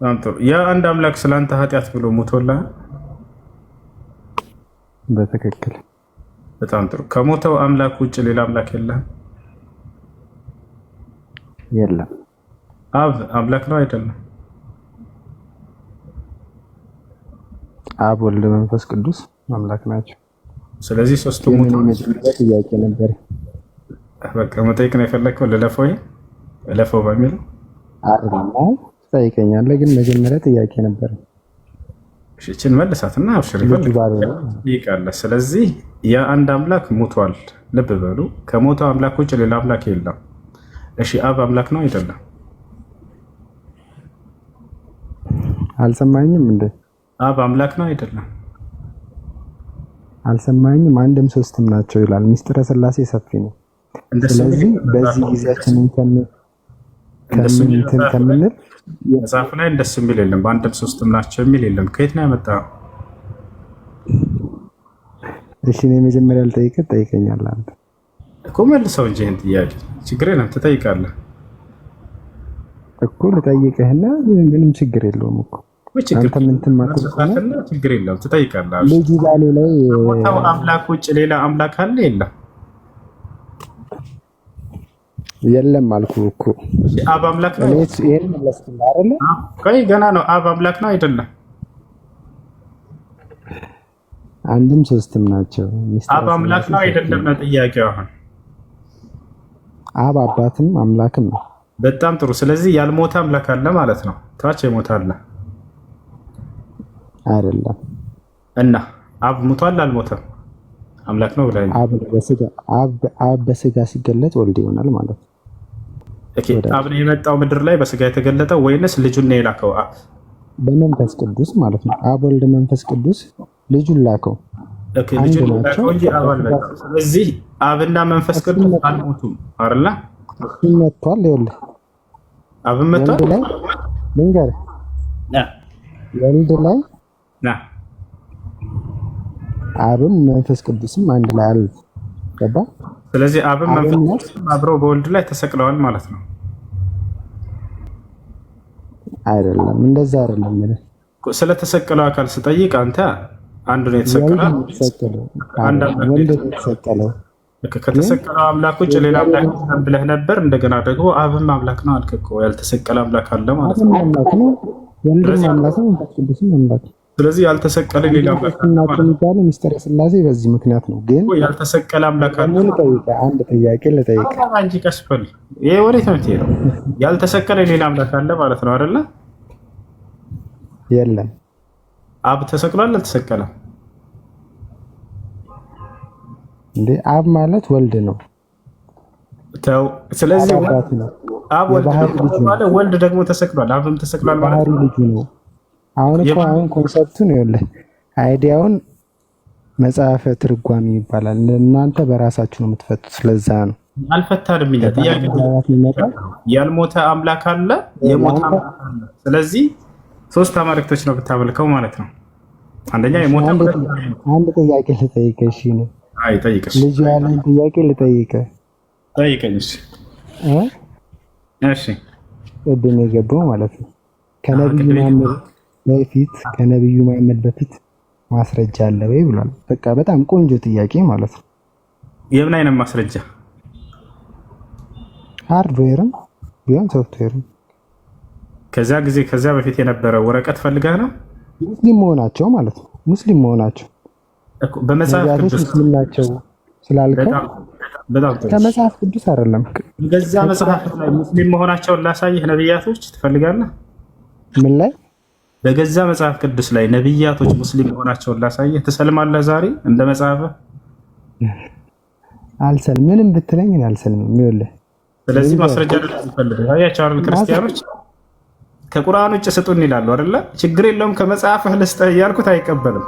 በጣም ጥሩ። ያ አንድ አምላክ ስላንተ ኃጢአት ብሎ ሞቶልህ? በትክክል። በጣም ጥሩ። ከሞተው አምላክ ውጭ ሌላ አምላክ የለም? የለም። አብ አምላክ ነው አይደለም? አብ፣ ወልድ፣ መንፈስ ቅዱስ አምላክ ናቸው። ስለዚህ ሶስቱም ሞተው ጥያቄ ነበር። በቃ መጠየቅ ነው የፈለከው? ለለፈው በሚለው አይደለም ትጠይቀኛለህ፣ ግን መጀመሪያ ጥያቄ ነበር። እሺን መልሳትና አብሽር ይፈልጋል። ስለዚህ ያ አንድ አምላክ ሞቷል። ልብ በሉ፣ ከሞተው አምላክ ውጭ ሌላ አምላክ የለም። እሺ አብ አምላክ ነው አይደለም? አልሰማኝም እንዴ? አብ አምላክ ነው አይደለም? አልሰማኝም። አንድም ሶስትም ናቸው ይላል። ሚስጥረ ሥላሴ ሰፊ ነው። ስለዚህ በዚህ ጊዜያችንን ከምንል መጽሐፍ ላይ እንደሱ የሚል የለም። በአንድም ሶስትም ናቸው የሚል የለም። ከየት ነው ያመጣው? እሺ እኔ መጀመሪያ ልጠይቅህ፣ ትጠይቀኛለህ አንተ እኮ መልሰው እንጂ ይሄን ጥያቄ ችግር የለም ትጠይቃለህ እኮ። ልጠይቅህና ምንም ችግር የለውም እኮ አንተ ምንትን ማጥፋትና ችግር የለውም ትጠይቃለህ። ልጅ ባሌ ላይ ከሞተው አምላክ ውጭ ሌላ አምላክ አለ የለም? የለም አልኩህ እኮ። አብ አምላክ ነው? ይሄን መለስክልኝ አይደለ? ቆይ ገና ነው። አብ አምላክ ነው አይደለም? አንድም ሶስትም ናቸው። አብ አምላክ ነው አይደለም ነው ጥያቄው። አሁን አብ አባትም አምላክም ነው። በጣም ጥሩ። ስለዚህ ያልሞተ አምላክ አለ ማለት ነው። ታች የሞተ አለ አይደለም? እና አብ ሙቷል አልሞተም? አምላክ ነው ብለኸኝ። አብ በስጋ ሲገለጥ ወልድ ይሆናል ማለት ነው። ኦኬ አብ ነው የመጣው ምድር ላይ በስጋ የተገለጠው ወይንስ ልጁን ነው የላከው? አብ በመንፈስ ቅዱስ ማለት ነው። አብ ወልድ መንፈስ ቅዱስ ልጁን ላከው። ኦኬ ልጁን ላከው እንጂ አብ አልመጣም። ስለዚህ አብና መንፈስ ቅዱስ አልሞቱም አይደል? መጥቷል። ይኸውልህ አብ መጥቷል። ልንገርህ ወልድ ላይ አብም መንፈስ ቅዱስም አንድ ላይ አሉ። ገባ? ስለዚህ አብም መንፈስ ቅዱስም አብረው በወልድ ላይ ተሰቅለዋል ማለት ነው። አይደለም፣ እንደዛ አይደለም። ስለተሰቀለው አካል ስጠይቅ አንተ አንዱ ነው የተሰቀለው፣ ወልድ ነው የተሰቀለው። ከተሰቀለው አምላክ ውጭ ሌላ አምላክ ብለህ ነበር። እንደገና ደግሞ አብም አምላክ ነው አልክ እኮ። ያልተሰቀለ አምላክ አለ ማለት ነው። አምላክ ነው፣ ወልድም አምላክ ነው፣ መንፈስ ቅዱስም አምላክ ነው። ስለዚህ ያልተሰቀለ ሌላ አምላክ ነው የሚባለው ሚስጥረ ሥላሴ በዚህ ምክንያት ነው። ግን ያልተሰቀለ አምላክ አለ። አንድ ጥያቄ ልጠይቅህ አንቺ ቀስፈል ይሄ ወዴት ነው የምትሄደው? ያልተሰቀለ ሌላ አምላክ አለ ማለት ነው አይደለ? የለም። አብ ተሰቅሏል አልተሰቀለም? እንዴ አብ ማለት ወልድ ነው። ተው። ስለዚህ አብ ወልድ ደግሞ ተሰቅሏል፣ አብም ተሰቅሏል ማለት ነው። ልጁ ነው። አሁን ኮንሰፕቱን ይኸውልህ፣ አይዲያውን መጽሐፈ ትርጓሜ ይባላል። እናንተ በራሳችሁ ነው የምትፈቱት። ስለዛ ነው አልፈታንም። ያልሞተ አምላክ አለ፣ የሞተ አምላክ አለ። ስለዚህ ሶስት አማልክቶች ነው ብታመልከው ማለት ነው። አንደኛ የሞተ አንድ ጥያቄ ልጠይቅህ። እሺ ነው? አይ ጠይቅሽ። ልጅ ያለን ጥያቄ ልጠይቅህ። ጠይቀኝ። እሺ እሺ። ቅድም የገባው ማለት ነው ከነብዩ መሐመድ በፊት ማስረጃ አለ ወይ ብሏል። በቃ በጣም ቆንጆ ጥያቄ ማለት ነው። የምን አይነት ማስረጃ? ሃርድዌርም ቢሆን ሶፍትዌርም። ከዚያ በፊት የነበረ ወረቀት ፈልገህ ነው? ሙስሊም መሆናቸው ማለት ነው። ሙስሊም መሆናቸው እኮ በመጽሐፍ ቅዱስ ሙስሊም ናቸው ስላልከው በጣም ጥሩ። ከመጽሐፍ ቅዱስ አይደለም። ገዛ መጽሐፍ ላይ ሙስሊም መሆናቸውን ላሳይህ ነብያቶች ትፈልጋለህ? ምን ላይ? በገዛ መጽሐፍ ቅዱስ ላይ ነብያቶች ሙስሊም መሆናቸውን ላሳይህ ትሰልማለህ? ዛሬ እንደ መጽሐፍ አልሰልም። ምንም ብትለኝ አልሰልምም። ይኸውልህ ስለዚህ ማስረጃ አይደለም። አያቸው አይደል? ክርስቲያኖች ከቁርአን ውጭ ስጡን ይላሉ አይደለ? ችግር የለውም ከመጽሐፍህ ልስጥህ እያልኩት አይቀበልም።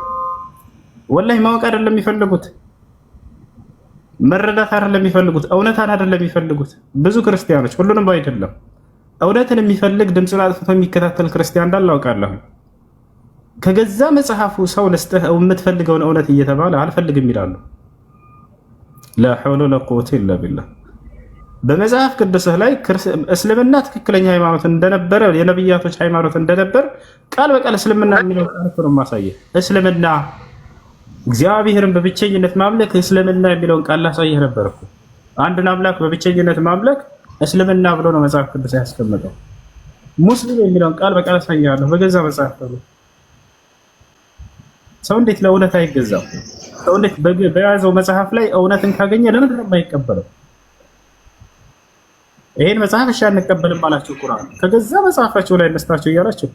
ወላሂ ማወቅ አይደለም የሚፈልጉት፣ መረዳት አይደለም የሚፈልጉት፣ እውነታን አይደለም የሚፈልጉት። ብዙ ክርስቲያኖች፣ ሁሉንም አይደለም፣ እውነትን የሚፈልግ ድምፅን አጥፍቶ የሚከታተል ክርስቲያን እንዳለ አውቃለሁ። ከገዛ መጽሐፉ ሰው ልስጥህ የምትፈልገውን እውነት እየተባለ አልፈልግም ይላሉ። ላ ሐውለ ወላ ቁወተ ኢላ ቢላህ። በመጽሐፍ ቅዱስህ ላይ እስልምና ትክክለኛ ሃይማኖት እንደነበረ የነብያቶች ሃይማኖት እንደነበር ቃል በቃል እስልምና የሚለው ቃል ነው ማሳየህ። እስልምና እግዚአብሔርን በብቸኝነት ማምለክ እስልምና የሚለውን ቃል ላሳየህ ነበር እኮ። አንድን አምላክ በብቸኝነት ማምለክ እስልምና ብሎ ነው መጽሐፍ ቅዱስ ያስቀመጠው። ሙስሊም የሚለውን ቃል በቃል አሳያለሁ በገዛ መጽሐፍ ነው። ሰው እንዴት ለእውነት አይገዛም? ሰው እንዴት በያዘው መጽሐፍ ላይ እውነትን ካገኘ ለምንድን ነው የማይቀበለው? ይሄን መጽሐፍ እሺ አንቀበልም አላችሁ ቁርአን። ከገዛ መጽሐፋቸው ላይ ነስታችሁ እያላችሁ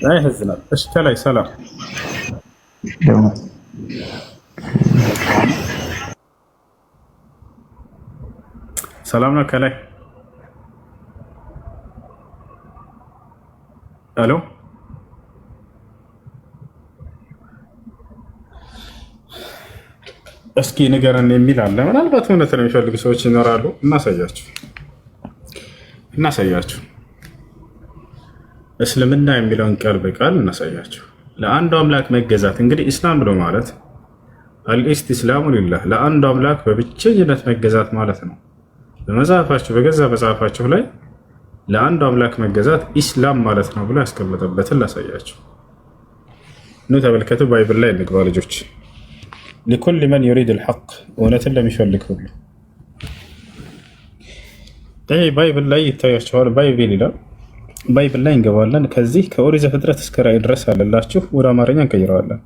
ያሳዝናል። እሺ ከላይ ሰላም ሰላም ነው። ከላይ አሎ እስኪ ንገረን የሚል አለ። ምናልባት እውነት ነው የሚፈልጉ ሰዎች ይኖራሉ። እናሳያችሁ። እስልምና የሚለውን ቃል በቃል እናሳያችሁ። ለአንዱ አምላክ መገዛት እንግዲህ ኢስላም ብሎ ማለት አልኢስቲስላሙ ሊላህ ለአንዱ አምላክ በብቸኝነት መገዛት ማለት ነው። በመጽሐፋችሁ በገዛ መጽሐፋችሁ ላይ ለአንዱ አምላክ መገዛት ኢስላም ማለት ነው ብሎ ያስቀመጠበትን ላሳያችሁ። ኑ ተመልከቱ። ባይብል ላይ እንግባ ልጆች። ሊኩል መን ዩሪድ አልሐቅ እውነትን ለሚፈልግ ሁሉ ይሄ ባይብል ላይ ይታያቸዋል። ባይብል ይላል። ባይብል ላይ እንገባለን። ከዚህ ከኦሪት ዘፍጥረት እስከ ራእይ ድረስ አለላችሁ። ወደ አማርኛ እንቀይረዋለን።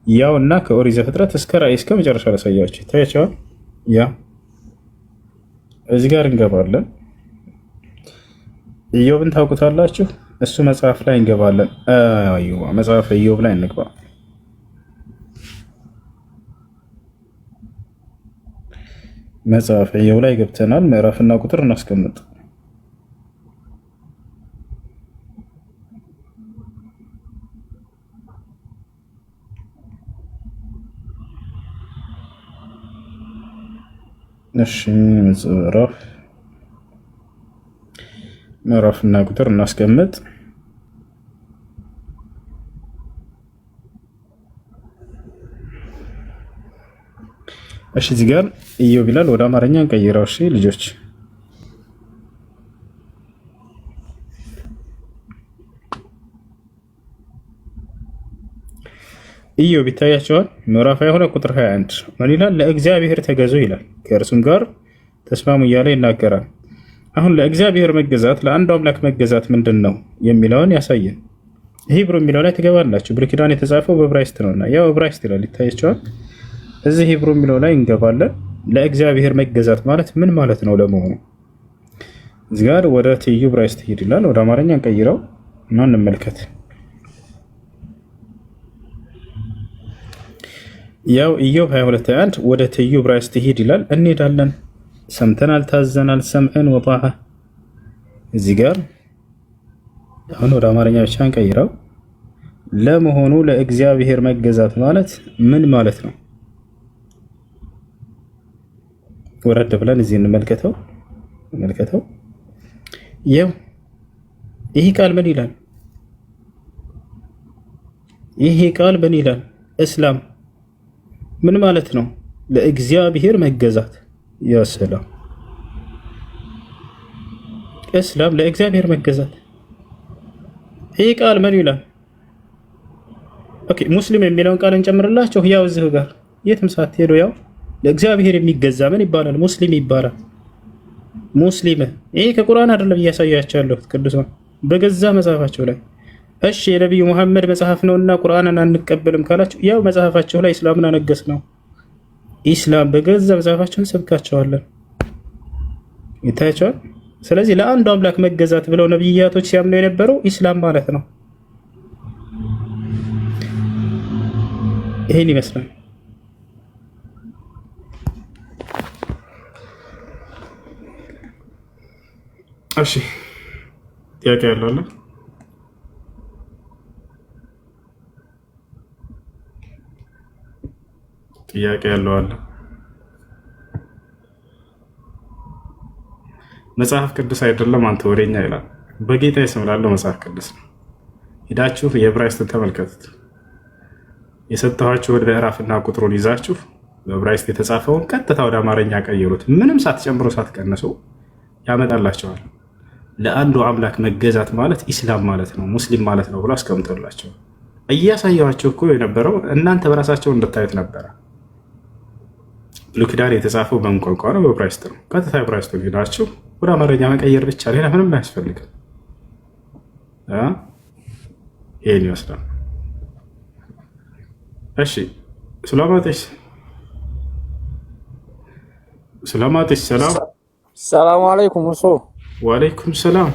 ያው እና ከኦሪት ዘፍጥረት እስከ ራእይ እስከ መጨረሻ ላሳያችሁ። ይታያቸዋል። ያ እዚህ ጋር እንገባለን። ኢዮብን ታውቁታላችሁ። እሱ መጽሐፍ ላይ እንገባለን። አይዋ መጽሐፍ ኢዮብ ላይ እንግባ። መጽሐፍ ኢዮብ ላይ ገብተናል። ምዕራፍና ቁጥር እናስቀምጥ። እሺ ምዕራፍና ቁጥር እናስቀምጥ። እሺ እዚህ ጋር ኢዮብ ይላል። ወደ አማርኛ እንቀይረው። እሺ ልጆች ኢዮብ ይታያቸዋል። ምዕራፍ 22 ቁጥር 21 ምን ይላል? ለእግዚአብሔር ተገዙ ይላል፣ ከእርሱም ጋር ተስማሙ እያለ ይናገራል። አሁን ለእግዚአብሔር መገዛት፣ ለአንዱ አምላክ መገዛት ምንድን ነው የሚለውን ያሳየን። ሂብሩ የሚለው ላይ ትገባላችሁ። ብሉይ ኪዳን የተጻፈው በዕብራይስጥ ነውና ያው ዕብራይስጥ ይላል፣ ይታያቸዋል። እዚህ ሂብሩ የሚለው ላይ እንገባለን። ለእግዚአብሔር መገዛት ማለት ምን ማለት ነው ለመሆኑ? እዚህ ጋር ወደ ትይዩ ዕብራይስጥ ሂድ ይላል። ወደ አማርኛ እንቀይረው እና እንመልከት። ያው ኢዮብ 22:21 ወደ ትይዩ ዕብራይስጥ ሂድ ይላል። እንሄዳለን። ሰምተናል፣ ታዘናል፣ ሰምዕን ወጣዓ። እዚህ ጋር አሁን ወደ አማርኛ ብቻ እንቀይረው። ለመሆኑ ለእግዚአብሔር መገዛት ማለት ምን ማለት ነው? ወረድ ብለን እዚህ እንመልከተው። ያው ይሄ ቃል ምን ይላል? ይሄ ቃል ምን ይላል? እስላም ምን ማለት ነው? ለእግዚአብሔር መገዛት። ያ ሰላም፣ እስላም ለእግዚአብሔር መገዛት። ይሄ ቃል ምን ይላል? ኦኬ ሙስሊም የሚለውን ቃል እንጨምርላችሁ። ያው እዚሁ ጋር የትም ሳትሄዱ ያው ለእግዚአብሔር የሚገዛ ምን ይባላል? ሙስሊም ይባላል። ሙስሊም ይሄ ከቁርአን አይደለም እያሳያቸው ያለሁት ቅዱሳን በገዛ መጽሐፋቸው ላይ። እሺ የነቢዩ መሐመድ መጽሐፍ ነውና ቁርአንን አንቀበልም ካላችሁ ያው መጽሐፋቸው ላይ እስላምን አነገስ ነው። ኢስላም በገዛ መጽሐፋቸውን ሰብካቸዋለን። ይታያቸዋል። ስለዚህ ለአንዱ አምላክ መገዛት ብለው ነብያቶች ሲያምኑ የነበረው ኢስላም ማለት ነው። ይሄን ይመስላል። እሺ ጥያቄ ያለው አለ? ጥያቄ ያለው አለ? መጽሐፍ ቅዱስ አይደለም አንተ ወሬኛ ይላል። በጌታ ስም ላለው መጽሐፍ ቅዱስ ነው። ሄዳችሁ የዕብራይስጥን ተመልከቱት። የሰጠኋችሁ ወደ ምዕራፍና ቁጥሩን ይዛችሁ በዕብራይስጥ የተጻፈውን ቀጥታ ወደ አማርኛ ቀይሩት። ምንም ሳትጨምሩ ሳትቀንሱ ያመጣላቸዋል። ለአንዱ አምላክ መገዛት ማለት ኢስላም ማለት ነው፣ ሙስሊም ማለት ነው ብሎ አስቀምጦላቸው እያሳያችሁ እኮ የነበረው እናንተ በራሳቸው እንድታዩት ነበረ። ብሉይ ኪዳን የተጻፈው በምን ቋንቋ ነው? በዕብራይስጥ ነው። ቀጥታ ዕብራይስጡን ሄዳችሁ ወደ አማርኛ መቀየር ብቻ፣ ሌላ ምንም አያስፈልግም። ይሄን ይመስላል። እሺ ሱላማጢስ ሰላም። ሰላም አለይኩም። እርሶ? ወአለይኩም ሰላም።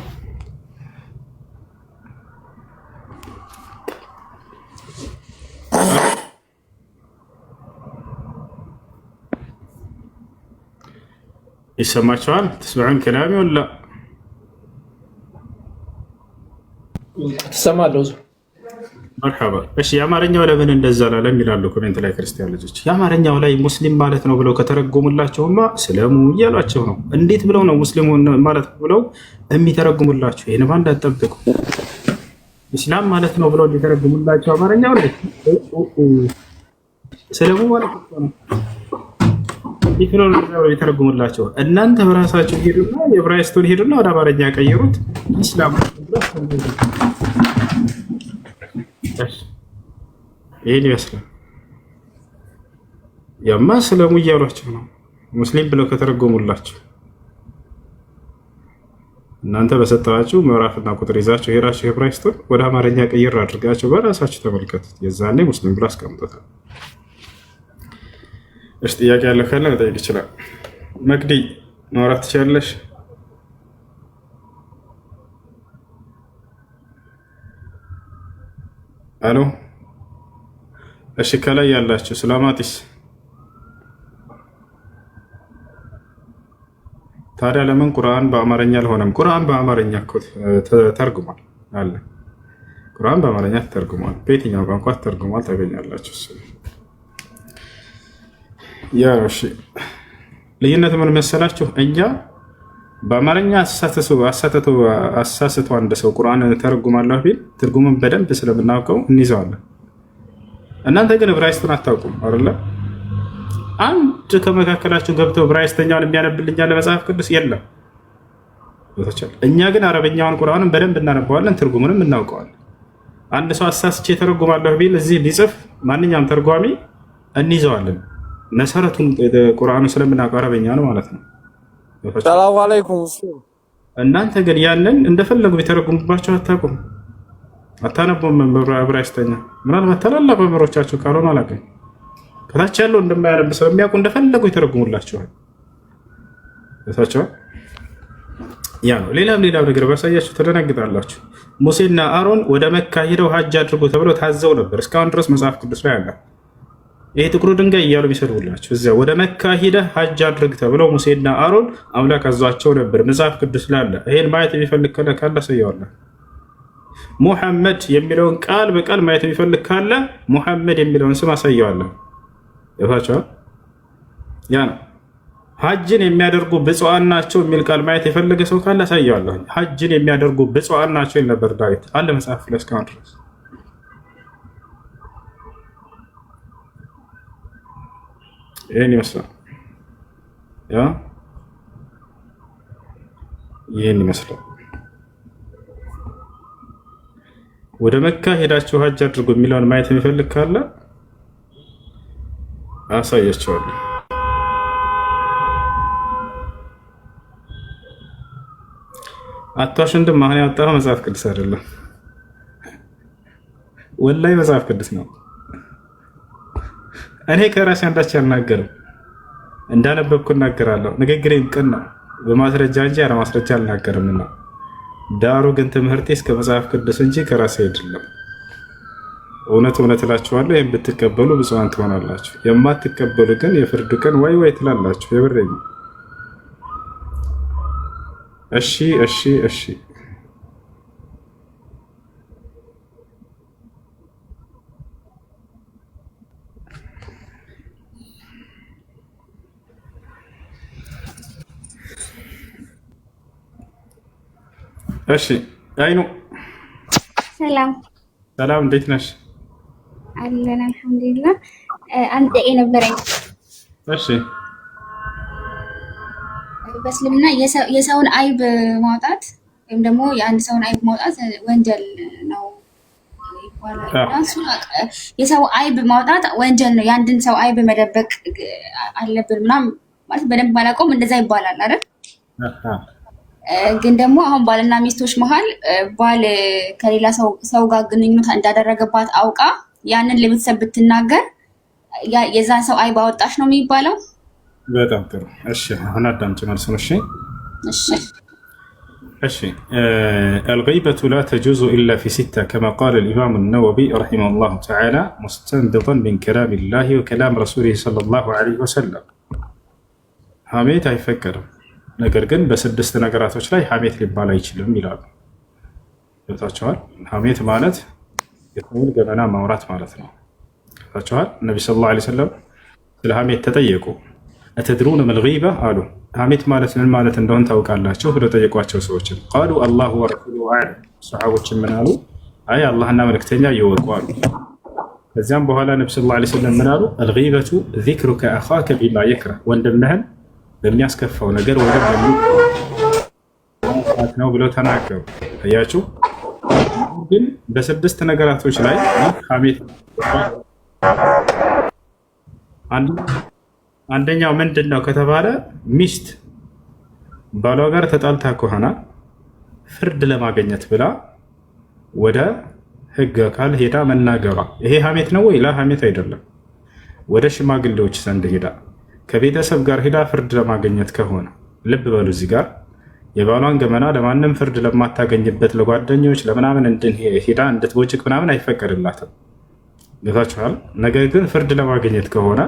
ይሰማችኋል? ትስማዑን ከላሚ ወላ ትሰማለሁ? መርሐባ። እሺ የአማርኛው ለምን እንደዛ ላለም ይላሉ ኮሜንት ላይ ክርስቲያን ልጆች። የአማርኛው ላይ ሙስሊም ማለት ነው ብለው ከተረጎሙላቸውማ ስለሙ እያሏቸው ነው። እንዴት ብለው ነው ሙስሊም ማለት ብለው የሚተረጉሙላቸው? ይህን ባንድ አጠብቁ። ኢስላም ማለት ነው ብለው እንዲተረጉሙላቸው አማርኛው ላይ ስለሙ ማለት ነው የተረጉሙላቸው። እናንተ በራሳችሁ ሄዱና የዕብራይስጡን ሄዱና ወደ አማርኛ ቀየሩት። ኢስላም ይህን ይመስላል። ያማ ስለሙ እያሏቸው ነው ሙስሊም ብለው ከተረጎሙላቸው። እናንተ በሰጠኋችሁ ምዕራፍና ቁጥር ይዛችሁ ሄዳችሁ የዕብራይስጡን ወደ አማርኛ ቀይር አድርጋችሁ በራሳችሁ ተመልከቱት። የዛኔ ሙስሊም ብሎ አስቀምጦታል። እሺ ጥያቄ ያለው ካለ መጠየቅ ይችላል። መቅዲ ማውራት ትችላለሽ። አሎ እሺ፣ ከላይ ያላችሁ ስለማጢስ ታዲያ ለምን ቁርአን በአማርኛ አልሆነም? ቁርአን በአማርኛ እኮ ተርጉሟል አለ። ቁርአን በአማርኛ ተርጉሟል፣ በየትኛው ቋንቋ ተርጉሟል ታገኛላችሁ። እሱ ያ እሺ፣ ልዩነት ምን መሰላችሁ? እኛ በአማርኛ አሳስቶ አንድ ሰው ቁርአን ተረጉማለሁ ቢል ትርጉሙን በደንብ ስለምናውቀው እንይዘዋለን። እናንተ ግን ዕብራይስጥን አታውቁም አይደለ? አንድ ከመካከላችሁ ገብቶ ዕብራይስጥኛውን የሚያነብልኛል መጽሐፍ ቅዱስ የለም። እኛ ግን አረበኛውን ቁርአንን በደንብ እናነበዋለን፣ ትርጉሙንም እናውቀዋለን። አንድ ሰው አሳስቼ ተረጉማለሁ ቢል እዚህ ሊጽፍ ማንኛውም ተርጓሚ እንይዘዋለን። መሰረቱን ቁርአኑ ስለምናውቀው አረበኛ ነው ማለት ነው። ሰላም አለይኩም። እናንተ ግን ያንን እንደፈለጉ ቢተረጉሙባቸው አታውቁም፣ አታነቡም። ዕብራይስጥኛ ምናልባት ታላላቅ መምህሮቻችሁ ካልሆኑ አላውቅም። ከታች ያለው እንደማያነብ ስለሚያውቁ እንደፈለጉ ይተረጉሙላችኋል። ያ ነው። ሌላም ነገር ባሳያችሁ ተደነግጣላችሁ። ሙሴና አሮን ወደ መካ ሄደው ሀጅ አድርጎ ተብለው ታዘው ነበር። እስካሁን ድረስ መጽሐፍ ቅዱስ ላይ አለ። ይሄ ጥቁሩ ድንጋይ እያሉ ቢሰድቡላችሁ እዚያ ወደ መካ ሄደህ ሀጅ አድርግ ተብለው ሙሴና አሮን አምላክ አዟቸው ነበር። መጽሐፍ ቅዱስ ላይ አለ። ይሄን ማየት የሚፈልግ ካለ ሰየዋለሁ። ሙሐመድ የሚለውን ቃል በቃል ማየት የሚፈልግ ካለ ሙሐመድ የሚለውን ስም አሳየዋለሁ። ይፋቸው ያ ነው። ሀጅን የሚያደርጉ ብፁዓን ናቸው የሚል ቃል ማየት የፈለገ ሰው ካለ አሳየዋለሁ። ሀጅን የሚያደርጉ ብፁዓን ናቸው ይል ነበር ዳዊት። አለ መጽሐፍ ላይ እስካሁን ድረስ። ይህን ይመስላል። ይህን ይመስላል። ወደ መካ ሄዳችሁ ሀጅ አድርጉ የሚለውን ማየት የሚፈልግ ካለ አሳያቸዋለሁ። አቷሽ ወንድም አሁን ያወጣው መጽሐፍ ቅዱስ አይደለም፣ ወላሂ መጽሐፍ ቅዱስ ነው። እኔ ከራሴ አንዳች አልናገርም፣ እንዳነበብኩ እናገራለሁ። ንግግሬም ቅን ነው፣ በማስረጃ እንጂ ያለ ማስረጃ አልናገርምና። ዳሩ ግን ትምህርቴ እስከ መጽሐፍ ቅዱስ እንጂ ከራሴ አይደለም። እውነት እላችኋለሁ፣ ይህም ብትቀበሉ ብፁዓን ትሆናላችሁ። የማትቀበሉ ግን የፍርዱ ቀን ወይ ወይ ትላላችሁ። የብሬኝ እሺ እሺ እሺ እሺ። አይኑ ሰላም ሰላም፣ እንዴት ነሽ? አለን አልሐምዱሊላህ። አንድ ጥያቄ ነበረኝ። እሺ። በእስልምና የሰውን አይብ ማውጣት ወይም ደግሞ የአንድ ሰውን አይብ ማውጣት ወንጀል ነው ይባላል። የሰው አይብ ማውጣት ወንጀል ነው፣ የአንድን ሰው አይብ መደበቅ አለብን ምናምን ማለት በደንብ ባላውቀውም እንደዛ ይባላል አይደል? ግን ደግሞ አሁን ባልና ሚስቶች መሀል ባል ከሌላ ሰው ጋር ግንኙነት እንዳደረገባት አውቃ ያንን ለቤተሰብ ብትናገር የዛን ሰው አይብ አወጣሽ ነው የሚባለው? በጣም ጥሩ። እሺ አሁን አዳምጪ መልሱን። እሺ እሺ الغيبة لا تجوز إلا في ستة كما قال الإمام النووي رحمه الله تعالى مستنبطا من كلام الله وكلام رسوله صلى الله عليه وسلم. ሐሜት አይፈቀድም፣ ነገር ግን በስድስት ነገራቶች ላይ ሐሜት ሊባል አይችልም ይላሉ። ገብታችኋል? ሐሜት ማለት የሰውን ገመና ማውራት ማለት ነው። ገብታችኋል? ነቢ ሰለላሁ ዐለይሂ ወሰለም ስለ ሐሜት ተጠየቁ። አተድሩነ መል ገይባ አሉ። ሐሜት ማለት ምን ማለት እንደሆነ ታውቃላችሁ ብለው ጠየቋቸው ሰዎችን። ቃሉ አላሁ ወረሱሉሁ አዕለም። ሰሓቦችን ምን አሉ? አይ አላህና መልእክተኛ ይወቁ አሉ። ከዚያም በኋላ ነቢ ሰለላሁ ዐለይሂ ወሰለም ምን አሉ? አልገይበቱ ዚክሩከ አኻከ ቢማ የክረህ፣ ወንድምህን በሚያስከፋው ነገር ወደ ነው ብለው ተናገሩ። አያችሁ? ግን በስድስት ነገራቶች ላይ ሐሜት አንደኛው ምንድን ነው ከተባለ ሚስት ባሏ ጋር ተጣልታ ከሆነ ፍርድ ለማግኘት ብላ ወደ ሕግ አካል ሄዳ መናገሯ ይሄ ሐሜት ነው ወይ? ላ ሐሜት አይደለም። ወደ ሽማግሌዎች ዘንድ ሄዳ ከቤተሰብ ጋር ሄዳ ፍርድ ለማግኘት ከሆነ ልብ በሉ፣ እዚህ ጋር የባሏን ገመና ለማንም ፍርድ ለማታገኝበት ለጓደኞች ለምናምን ሄዳ እንድትቦጭቅ ምናምን አይፈቀድላትም። ገብታችኋል? ነገር ግን ፍርድ ለማግኘት ከሆነ